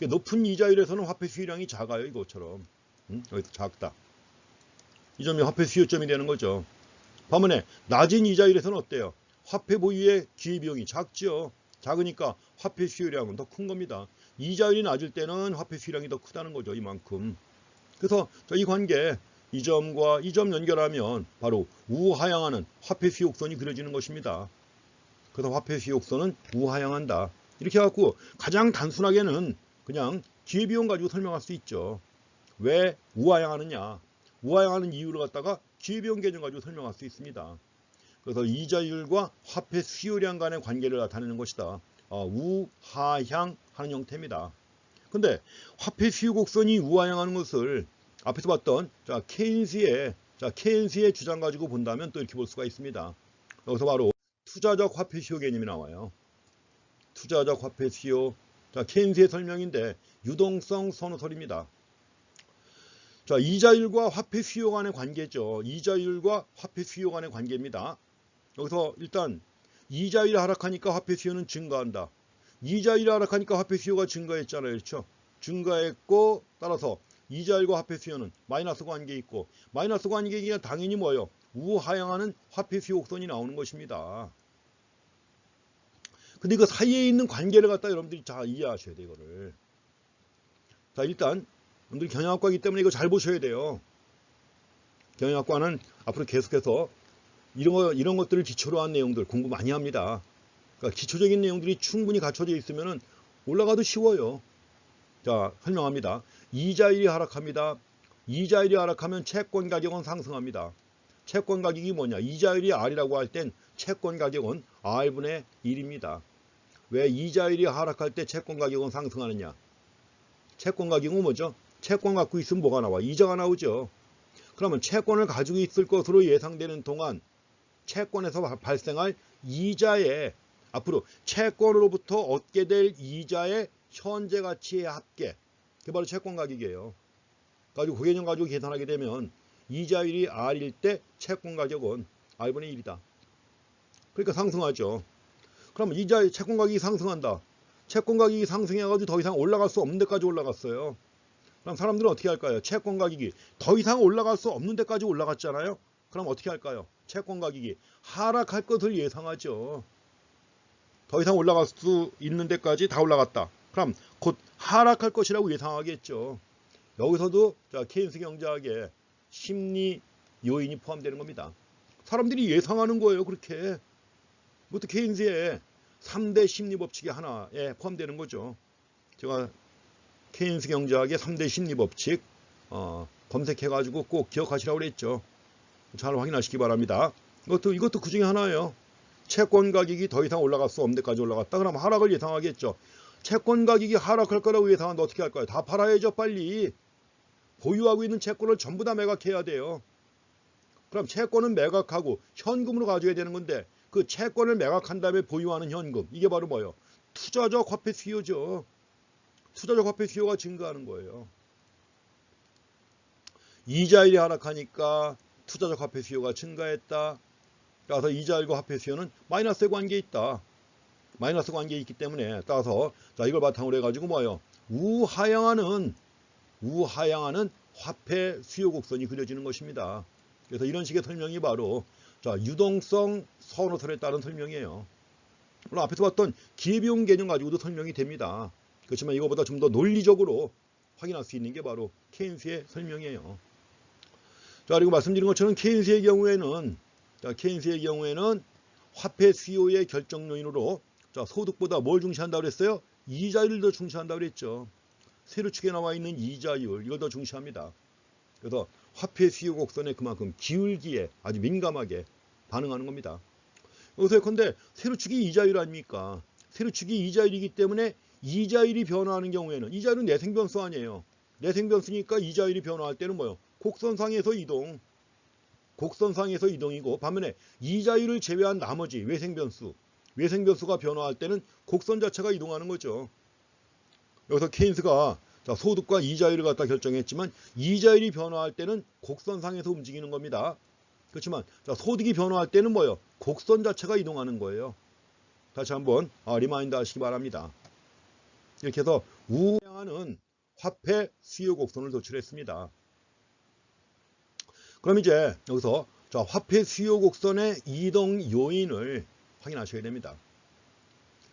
높은 이자율에서는 화폐 수요량이 작아요. 이것처럼. 여기서 작다. 이 점이 화폐 수요점이 되는 거죠. 반면에 낮은 이자율에서는 어때요? 화폐 보유의 기회비용이 작죠. 작으니까 화폐 수요량은 더 큰 겁니다. 이자율이 낮을 때는 화폐 수요량이 더 크다는 거죠. 이만큼. 그래서 이 관계, 이 점과 이 점 연결하면 바로 우하향하는 화폐 수요곡선이 그려지는 것입니다. 그래서 화폐 수요곡선은 우하향한다. 이렇게 해갖고 가장 단순하게는 그냥 기회비용 가지고 설명할 수 있죠. 왜 우하향하느냐. 우하향하는 이유를 갖다가 기회비용 개념 가지고 설명할 수 있습니다. 그래서 이자율과 화폐 수요량 간의 관계를 나타내는 것이다. 우하향하는 형태입니다. 근데 화폐 수요 곡선이 우하향하는 것을 앞에서 봤던 케인스의 주장 가지고 본다면 또 이렇게 볼 수가 있습니다. 여기서 바로 투자적 화폐 수요 개념이 나와요. 투자적 화폐 수요. 케인스의 설명인데 유동성 선호설입니다. 자, 이자율과 화폐 수요 간의 관계죠. 이자율과 화폐 수요 간의 관계입니다. 여기서 일단 이자율이 하락하니까 화폐 수요는 증가한다. 이자율이 하락하니까 화폐 수요가 증가했잖아요. 그렇죠? 증가했고 따라서 이자율과 화폐 수요는 마이너스 관계에 있고 마이너스 관계이기는 당연히 뭐예요? 우하향하는 화폐 수요 곡선이 나오는 것입니다. 근데 그 사이에 있는 관계를 갖다 여러분들이 잘 이해하셔야 돼요. 이거를. 자, 일단 여러분들이 경영학과이기 때문에 이거 잘 보셔야 돼요. 경영학과는 앞으로 계속해서 이런 것들을 기초로 한 내용들 공부 많이 합니다. 그러니까 기초적인 내용들이 충분히 갖춰져 있으면 올라가도 쉬워요. 자, 설명합니다. 이자율이 하락합니다. 이자율이 하락하면 채권 가격은 상승합니다. 채권 가격이 뭐냐? 이자율이 R이라고 할 땐 채권 가격은 R분의 1입니다. 왜 이자율이 하락할 때 채권 가격은 상승하느냐? 채권 가격은 뭐죠? 채권 갖고 있으면 뭐가 나와? 이자가 나오죠. 그러면 채권을 가지고 있을 것으로 예상되는 동안 채권에서 발생할 이자의 앞으로 채권으로부터 얻게 될 이자의 현재 가치의 합계, 그게 바로 채권 가격이에요. 가지고 그 개념 가지고 계산하게 되면 이자율이 R일 때 채권 가격은 R분의 1이다. 그러니까 상승하죠. 그러면 이자 채권 가격이 상승한다. 채권 가격이 상승해가지고 더 이상 올라갈 수 없는 데까지 올라갔어요. 그럼 사람들은 어떻게 할까요? 채권 가격이 더 이상 올라갈 수 없는 데까지 올라갔잖아요. 그럼 어떻게 할까요? 채권 가격이 하락할 것을 예상하죠. 더 이상 올라갈 수 있는 데까지 다 올라갔다. 그럼 곧 하락할 것이라고 예상하겠죠. 여기서도 케인스 경제학의 심리 요인이 포함되는 겁니다. 사람들이 예상하는 거예요. 그렇게. 그것도 케인스의 3대 심리 법칙의 하나에 포함되는 거죠. 제가 케인스 경제학의 3대 심리 법칙 검색해가지고 꼭 기억하시라고 그랬죠. 잘 확인하시기 바랍니다. 이것도 그 중에 하나예요. 채권 가격이 더 이상 올라갈 수 없는 데까지 올라갔다. 그럼 하락을 예상하겠죠. 채권 가격이 하락할 거라고 예상하는데 어떻게 할까요? 다 팔아야죠. 빨리. 보유하고 있는 채권을 전부 다 매각해야 돼요. 그럼 채권은 매각하고 현금으로 가져야 되는 건데 그 채권을 매각한 다음에 보유하는 현금, 이게 바로 뭐예요? 투자적 화폐 수요죠. 투자적 화폐 수요가 증가하는 거예요. 이자율이 하락하니까 투자적 화폐 수요가 증가했다. 따라서 이자율과 화폐 수요는 마이너스의 관계에 있다. 마이너스 관계에 있기 때문에 따라서 이걸 바탕으로 해가지고 뭐예요? 우하향하는 화폐 수요 곡선이 그려지는 것입니다. 그래서 이런 식의 설명이 바로 유동성 선호설에 따른 설명이에요. 물론 앞에서 봤던 기회비용 개념 가지고도 설명이 됩니다. 그렇지만 이거보다 좀 더 논리적으로 확인할 수 있는 게 바로 케인스의 설명이에요. 그리고 말씀드린 것처럼 케인스의 경우에는 화폐 수요의 결정 요인으로 소득보다 뭘 중시한다고 그랬어요? 이자율을 더 중시한다고 그랬죠. 세로축에 나와 있는 이자율, 이걸 더 중시합니다. 그래서 화폐 수요 곡선에 그만큼 기울기에 아주 민감하게 반응하는 겁니다. 여기서 예컨대 세로축이 이자율 아닙니까? 세로축이 이자율이기 때문에 이자율이 변화하는 경우에는 이자율은 내생변수 아니에요. 내생변수니까 이자율이 변화할 때는 뭐예요? 곡선상에서 이동. 곡선상에서 이동이고 반면에 이자율을 제외한 나머지 외생변수가 변화할 때는 곡선 자체가 이동하는 거죠. 여기서 케인스가 소득과 이자율을 갖다 결정했지만 이자율이 변화할 때는 곡선상에서 움직이는 겁니다. 그렇지만 소득이 변화할 때는 뭐예요? 곡선 자체가 이동하는 거예요. 다시 한번 리마인드 하시기 바랍니다. 이렇게 해서 우하향하는 화폐 수요 곡선을 도출했습니다. 그럼 이제 여기서 화폐 수요 곡선의 이동 요인을 확인하셔야 됩니다.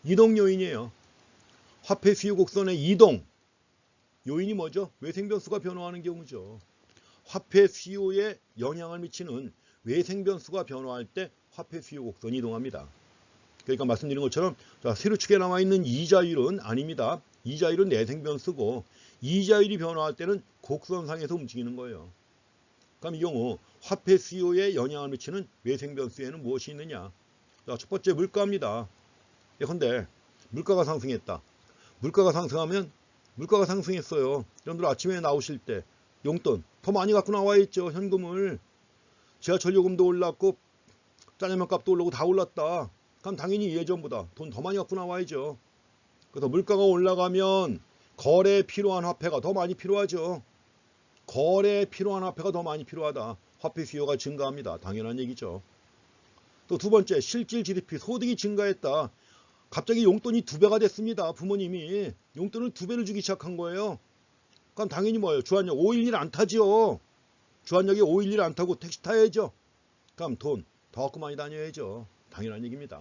이동 요인이에요. 화폐 수요 곡선의 이동 요인이 뭐죠? 외생변수가 변화하는 경우죠. 화폐 수요에 영향을 미치는 외생변수가 변화할 때 화폐 수요 곡선이 이동합니다. 그러니까 말씀드린 것처럼 세로축에 나와 있는 이자율은 아닙니다. 이자율은 내생변수고 이자율이 변화할 때는 곡선상에서 움직이는 거예요. 그럼 이 경우 화폐 수요에 영향을 미치는 외생변수에는 무엇이 있느냐? 첫 번째 물가입니다. 예컨대 물가가 상승했다. 물가가 상승했어요. 여러분들 아침에 나오실 때 용돈 더 많이 갖고 나와야겠죠. 현금을. 지하철 요금도 올랐고 짜장면 값도 올라오고 다 올랐다. 그럼 당연히 예전보다 돈 더 많이 갖고 나와야죠. 그래서 물가가 올라가면 거래에 필요한 화폐가 더 많이 필요하죠. 거래에 필요한 화폐가 더 많이 필요하다. 화폐 수요가 증가합니다. 당연한 얘기죠. 또 두 번째, 실질 GDP 소득이 증가했다. 갑자기 용돈이 2배가 됐습니다. 부모님이 용돈을 2배를 주기 시작한 거예요. 그럼 당연히 뭐예요? 주한역 511 안 타지요. 주한역에 511 안 타고 택시 타야죠. 그럼 돈 더 갖고 많이 다녀야죠. 당연한 얘기입니다.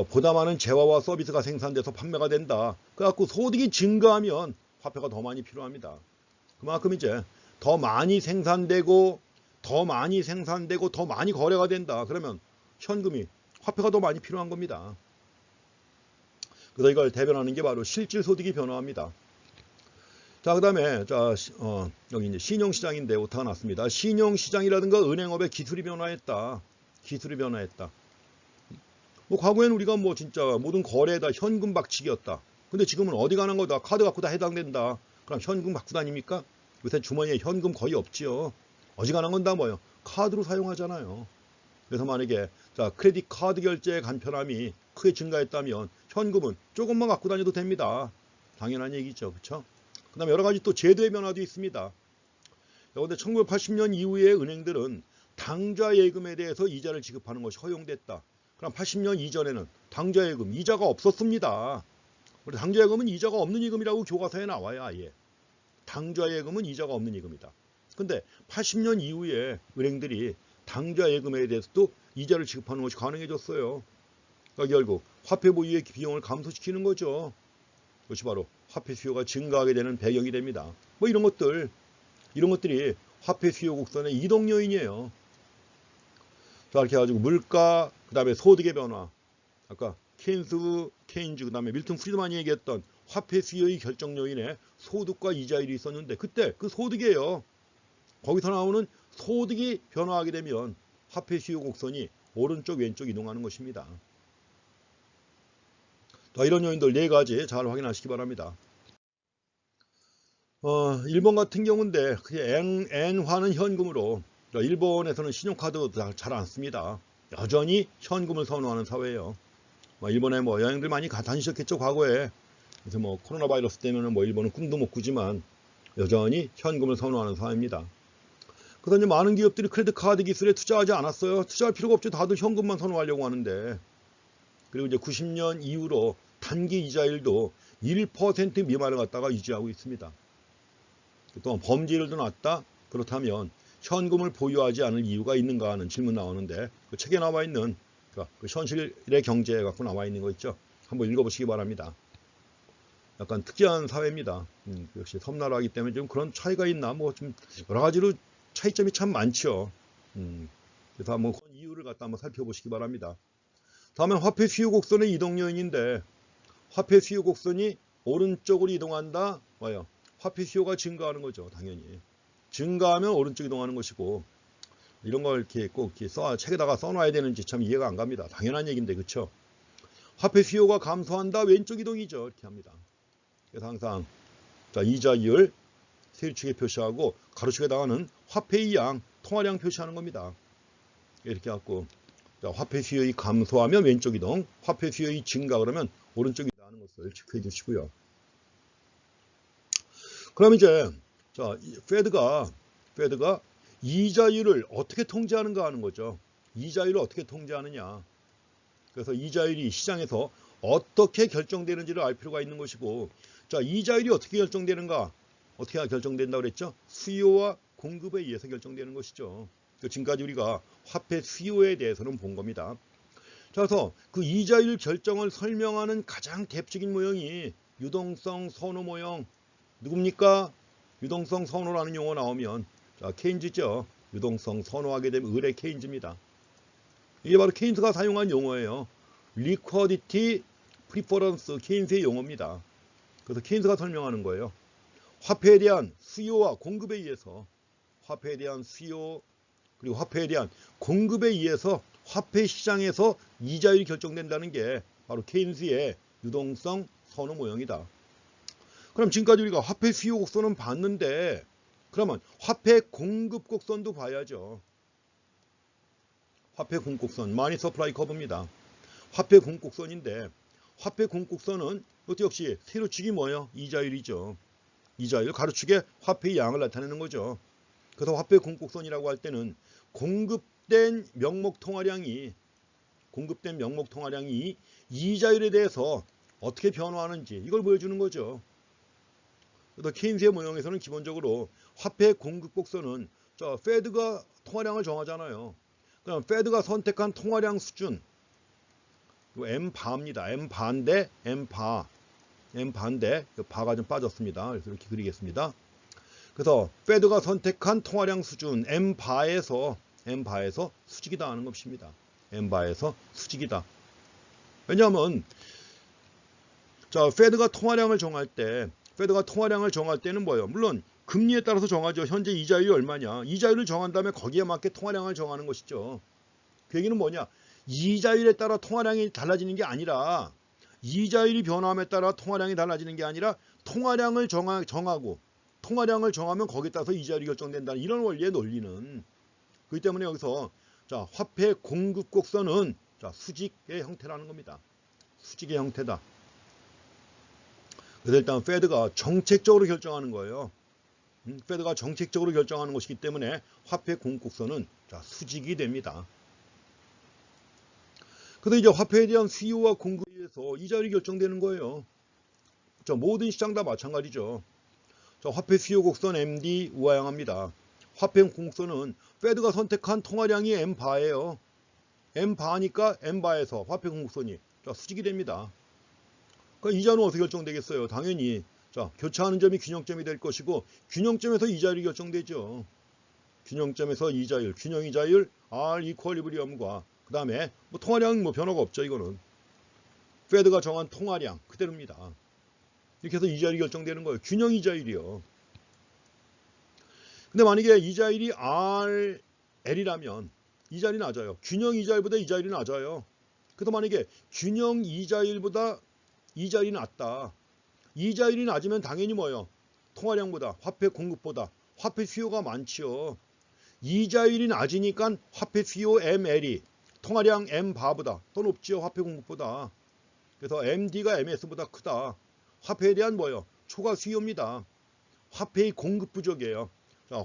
보다 많은 재화와 서비스가 생산돼서 판매가 된다. 그래갖고 소득이 증가하면 화폐가 더 많이 필요합니다. 그만큼 이제 더 많이 생산되고 더 많이 거래가 된다. 그러면 현금이 화폐가 더 많이 필요한 겁니다. 그래서 이걸 대변하는 게 바로 실질 소득이 변화합니다. 자, 그 다음에 여기 이제 신용시장인데 오타가 났습니다. 신용시장이라든가 은행업의 기술이 변화했다. 뭐 과거에는 우리가 뭐 진짜 모든 거래에다 현금 박치기였다. 근데 지금은 어디 가는 거다 카드 갖고 다 해당된다. 그럼 현금 갖고 다닙니까? 요새 주머니에 현금 거의 없지요. 어지간한 건 다 뭐예요? 카드로 사용하잖아요. 그래서 만약에 크레딧 카드 결제의 간편함이 크게 증가했다면 현금은 조금만 갖고 다녀도 됩니다. 당연한 얘기죠. 그렇죠? 그 다음에 여러 가지 또 제도의 변화도 있습니다. 그런데 1980년 이후에 은행들은 당좌예금에 대해서 이자를 지급하는 것이 허용됐다. 그럼 80년 이전에는 당좌예금 이자가 없었습니다. 당좌예금은 이자가 없는 예금이라고 교과서에 나와요. 아예. 당좌예금은 이자가 없는 예금이다. 근데 80년 이후에 은행들이 당좌예금에 대해서도 이자를 지급하는 것이 가능해졌어요. 그러니까 결국 화폐 보유의 비용을 감소시키는 거죠. 그것이 바로 화폐 수요가 증가하게 되는 배경이 됩니다. 뭐 이런 것들이 화폐 수요 곡선의 이동 요인이에요. 자, 이렇게 해가지고 물가, 그 다음에 소득의 변화, 아까 케인즈, 그 다음에 밀턴 프리드만이 얘기했던 화폐 수요의 결정 요인에 소득과 이자율이 있었는데 그때 그 소득이에요. 거기서 나오는 소득이 변화하게 되면 화폐 수요 곡선이 오른쪽 왼쪽 이동하는 것입니다. 자, 이런 요인들 4가지 잘 확인하시기 바랍니다. 일본 같은 경우인데 엔화는 현금으로, 일본에서는 신용카드도 잘 안 씁니다. 여전히 현금을 선호하는 사회예요. 일본에 뭐 여행들 많이 다니셨겠죠, 과거에. 그래서 뭐 코로나 바이러스 때문에 뭐 일본은 꿈도 못 꾸지만 여전히 현금을 선호하는 사회입니다. 그래서 이제 많은 기업들이 크레딧 카드 기술에 투자하지 않았어요. 투자할 필요가 없죠. 다들 현금만 선호하려고 하는데. 그리고 이제 90년 이후로 단기 이자율도 1% 미만을 갖다가 유지하고 있습니다. 또 범죄율도 낮다. 그렇다면 현금을 보유하지 않을 이유가 있는가 하는 질문 나오는데 그 책에 나와 있는 그 현실의 경제에 갖고 나와 있는 거 있죠. 한번 읽어보시기 바랍니다. 약간 특이한 사회입니다. 역시 섬나라이기 때문에 좀 그런 차이가 있나 뭐 좀 여러 가지로 차이점이 참 많죠. 그래서 한번 그 이유를 갖다 한번 살펴보시기 바랍니다. 다음엔 화폐 수요 곡선의 이동 요인인데 화폐 수요 곡선이 오른쪽으로 이동한다. 뭐예요? 화폐 수요가 증가하는 거죠. 당연히. 증가하면 오른쪽 이동하는 것이고 이런 걸 이렇게 꼭 이렇게 책에다가 써놔야 되는지 참 이해가 안 갑니다. 당연한 얘기인데 그렇죠? 화폐 수요가 감소한다. 왼쪽 이동이죠. 이렇게 합니다. 그래서 항상 이자율 세율축에 표시하고 가로축에다가는 화폐의 양, 통화량 표시하는 겁니다. 이렇게 해갖고 화폐 수요이 감소하면 왼쪽 이동, 화폐 수요이 증가 그러면 오른쪽 이동하는 것을 체크해 주시고요. 그럼 이제 페드가 이자율을 어떻게 통제하는가 하는 거죠. 이자율을 어떻게 통제하느냐. 그래서 이자율이 시장에서 어떻게 결정되는지를 알 필요가 있는 것이고, 이자율이 어떻게 결정되는가? 어떻게 결정된다고 그랬죠? 수요와 공급에 의해서 결정되는 것이죠. 지금까지 우리가 화폐 수요에 대해서는 본 겁니다. 그래서 그 이자율 결정을 설명하는 가장 대표적인 모형이 유동성 선호 모형. 누굽니까? 유동성 선호라는 용어 나오면 케인즈죠. 유동성 선호하게 되면 을의 케인즈입니다. 이게 바로 케인즈가 사용한 용어예요. 리쿼디티 프리퍼런스 케인즈의 용어입니다. 그래서 케인즈가 설명하는 거예요. 화폐에 대한 수요와 공급에 의해서 화폐에 대한 수요 그리고 화폐에 대한 공급에 의해서 화폐 시장에서 이자율이 결정된다는 게 바로 케인즈의 유동성 선호 모형이다. 그럼 지금까지 우리가 화폐 수요 곡선은 봤는데 그러면 화폐 공급 곡선도 봐야죠. 화폐 공급 곡선, 마니 서플라이 커브입니다. 화폐 공급 곡선인데 화폐 공급 곡선은 이것도 역시 세로축이 뭐예요? 이자율이죠. 이자율 가로축에 화폐의 양을 나타내는 거죠. 그래서 화폐 공급 곡선이라고 할 때는 공급된 명목 통화량이 이자율에 대해서 어떻게 변화하는지 이걸 보여주는 거죠. 그래서 케인스의 모형에서는 기본적으로 화폐 공급 곡선은 페드가 통화량을 정하잖아요. 그럼 페드가 선택한 통화량 수준 M바입니다. M바인데 M바인데 바가 좀 빠졌습니다. 그래서 이렇게 그리겠습니다. 그래서 페드가 선택한 통화량 수준 M바에서 수직이다 하는 것입니다. M바에서 수직이다. 왜냐하면 페드가 통화량을 정할 때는 뭐예요? 물론 금리에 따라서 정하죠. 현재 이자율이 얼마냐. 이자율을 정한 다음에 거기에 맞게 통화량을 정하는 것이죠. 그 얘기는 뭐냐? 이자율에 따라 통화량이 달라지는 게 아니라 이자율이 변화함에 따라 통화량이 달라지는 게 아니라 통화량을 정하고 통화량을 정하면 거기에 따라서 이자율이 결정된다는 이런 원리의 논리는 그렇기 때문에 여기서 화폐 공급 곡선은 수직의 형태라는 겁니다. 수직의 형태다. 그래서 일단 페드가 정책적으로 결정하는 거예요. 페드가 정책적으로 결정하는 것이기 때문에 화폐 공급 곡선은 수직이 됩니다. 그래서 이제 화폐에 대한 수요와 공급에 의해서 이자율이 결정되는 거예요. 모든 시장 다 마찬가지죠. 화폐 수요 곡선 MD 우하향합니다. 화폐 공급선은 페드가 선택한 통화량이 M바예요. M바니까 M바에서 화폐 공급선이 수직이 됩니다. 그러니까 이자는 어떻게 결정되겠어요? 당연히 교차하는 점이 균형점이 될 것이고 균형점에서 이자율이 결정되죠. 균형점에서 이자율, 균형 이자율 R 이퀄리브리엄과 그 다음에 통화량 변화가 없죠. 이거는 페드가 정한 통화량 그대로입니다. 이렇게 해서 이자율이 결정되는 거예요. 균형 이자율이요. 근데 만약에 이자율이 RL이라면 이자율이 낮아요. 균형 이자율보다 이자율이 낮아요. 그래서 만약에 균형 이자율보다 이자율이 낮다. 이자율이 낮으면 당연히 뭐예요? 통화량보다 화폐 공급보다 화폐 수요가 많지요. 이자율이 낮으니까 화폐 수요 ML이 통화량 M바보다 더 높지요. 화폐 공급보다. 그래서 MD가 MS보다 크다. 화폐에 대한 뭐예요? 초과 수요입니다. 화폐의 공급 부족이에요.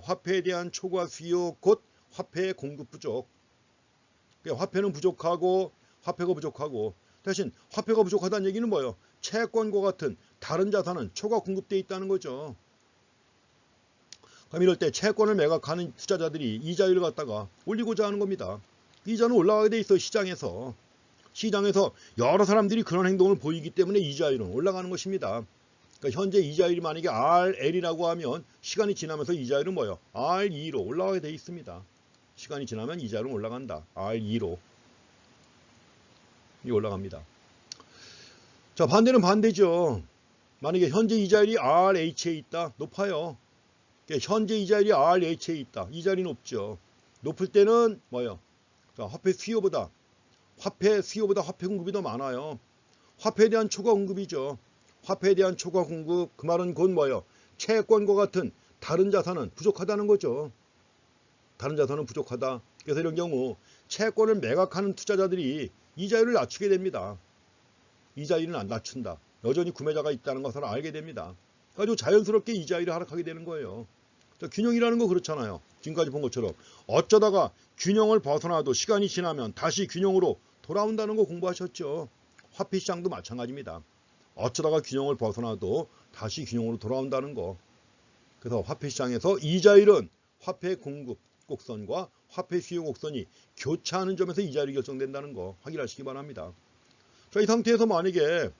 화폐에 대한 초과 수요 곧 화폐의 공급 부족. 화폐는 부족하고 화폐가 부족하고 대신 화폐가 부족하다는 얘기는 뭐예요? 채권과 같은 다른 자산은 초과 공급되어 있다는 거죠. 그럼 이럴 때 채권을 매각하는 투자자들이 이자율을 갖다가 올리고자 하는 겁니다. 이자는 올라가게 돼 있어요. 시장에서 여러 사람들이 그런 행동을 보이기 때문에 이자율은 올라가는 것입니다. 그러니까 현재 이자율이 만약에 RL이라고 하면 시간이 지나면서 이자율은 뭐예요? R2로 올라가게 돼 있습니다. 시간이 지나면 이자율은 올라간다. R2로 올라갑니다. 반대는 반대죠. 만약에 현재 이자율이 RH에 있다. 높아요. 현재 이자율이 RH에 있다. 이자율이 높죠. 높을 때는 뭐예요? 화폐 수요보다 화폐 공급이 더 많아요. 화폐에 대한 초과 공급이죠. 화폐에 대한 초과 공급 그 말은 곧 뭐예요? 채권과 같은 다른 자산은 부족하다는 거죠. 다른 자산은 부족하다. 그래서 이런 경우 채권을 매각하는 투자자들이 이자율을 낮추게 됩니다. 이자율은 안 낮춘다. 여전히 구매자가 있다는 것을 알게 됩니다. 아주 자연스럽게 이자율이 하락하게 되는 거예요. 균형이라는 거 그렇잖아요. 지금까지 본 것처럼 어쩌다가 균형을 벗어나도 시간이 지나면 다시 균형으로 돌아온다는 거 공부하셨죠. 화폐 시장도 마찬가지입니다. 어쩌다가 균형을 벗어나도 다시 균형으로 돌아온다는 거. 그래서 화폐 시장에서 이자율은 화폐 공급 곡선과 화폐 수요 곡선이 교차하는 점에서 이자율이 결정된다는 거 확인하시기 바랍니다. 이 상태에서 만약에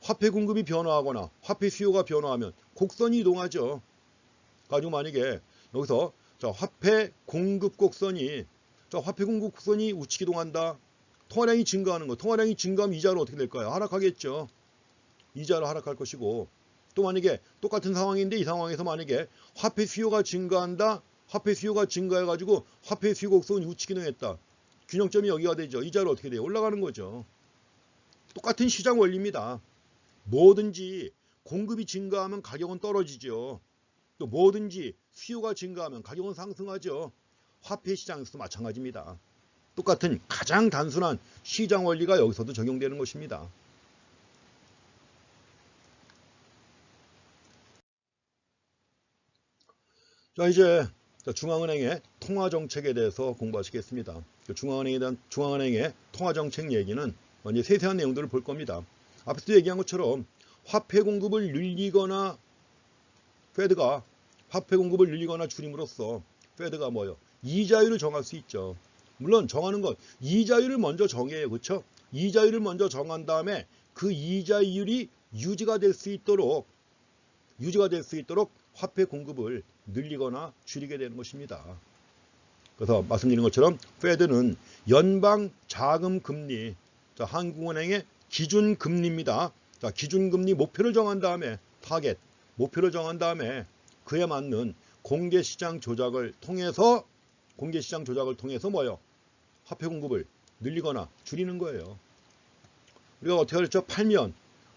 화폐 공급이 변화하거나 화폐 수요가 변화하면 곡선이 이동하죠. 가지고 만약에 여기서 화폐 공급 곡선이 우측 이동한다. 통화량이 증가하는 거. 통화량이 증가하면 이자율은 어떻게 될까요? 하락하겠죠. 이자율은 하락할 것이고 또 만약에 똑같은 상황인데 이 상황에서 만약에 화폐 수요가 증가한다. 화폐 수요가 증가해가지고 화폐 수요 곡선이 우측 이동했다. 균형점이 여기가 되죠. 이자율은 어떻게 돼요? 올라가는 거죠. 똑같은 시장 원리입니다. 뭐든지 공급이 증가하면 가격은 떨어지죠. 또 뭐든지 수요가 증가하면 가격은 상승하죠. 화폐 시장에서도 마찬가지입니다. 똑같은 가장 단순한 시장 원리가 여기서도 적용되는 것입니다. 자, 이제 중앙은행의 통화정책에 대해서 공부하시겠습니다. 중앙은행의 통화정책 얘기는 이제 세세한 내용들을 볼 겁니다. 앞에서 얘기한 것처럼 화폐 공급을 늘리거나 페드가 화폐 공급을 늘리거나 줄임으로써 페드가 뭐요? 이자율을 정할 수 있죠. 물론 정하는 것 이자율을 먼저 정해요. 그렇죠? 이자율을 먼저 정한 다음에 그 이자율이 유지가 될 수 있도록 화폐 공급을 늘리거나 줄이게 되는 것입니다. 그래서 말씀드린 것처럼 페드는 연방 자금 금리, 자, 한국은행의 기준 금리입니다. 자, 기준 금리 목표를 정한 다음에 타겟 목표를 정한 다음에 그에 맞는 공개 시장 조작을 통해서 뭐요? 화폐 공급을 늘리거나 줄이는 거예요. 우리가 어떻게 하죠? 팔면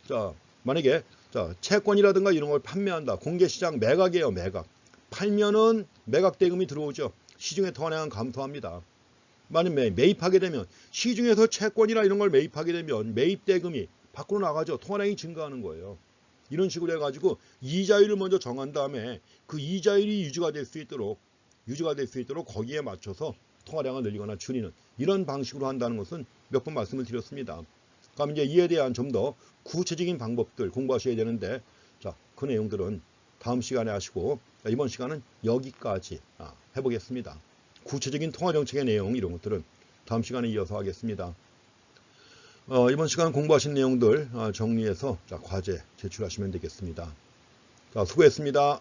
자, 만약에 자, 채권이라든가 이런 걸 판매한다. 공개 시장 매각이에요, 매각. 팔면은 매각 대금이 들어오죠. 시중에 통화량은 감소합니다. 만약 매입하게 되면 시중에서 채권이나 이런 걸 매입하게 되면 매입 대금이 밖으로 나가죠. 통화량이 증가하는 거예요. 이런 식으로 해가지고 이자율을 먼저 정한 다음에 그 이자율이 유지가 될 수 있도록 거기에 맞춰서 통화량을 늘리거나 줄이는 이런 방식으로 한다는 것은 몇 번 말씀을 드렸습니다. 그럼 이제 이에 대한 좀 더 구체적인 방법들 공부하셔야 되는데, 자, 그 내용들은 다음 시간에 하시고, 이번 시간은 여기까지 해보겠습니다. 구체적인 통화정책의 내용 이런 것들은 다음 시간에 이어서 하겠습니다. 이번 시간 공부하신 내용들 정리해서 자, 과제 제출하시면 되겠습니다. 자, 수고했습니다.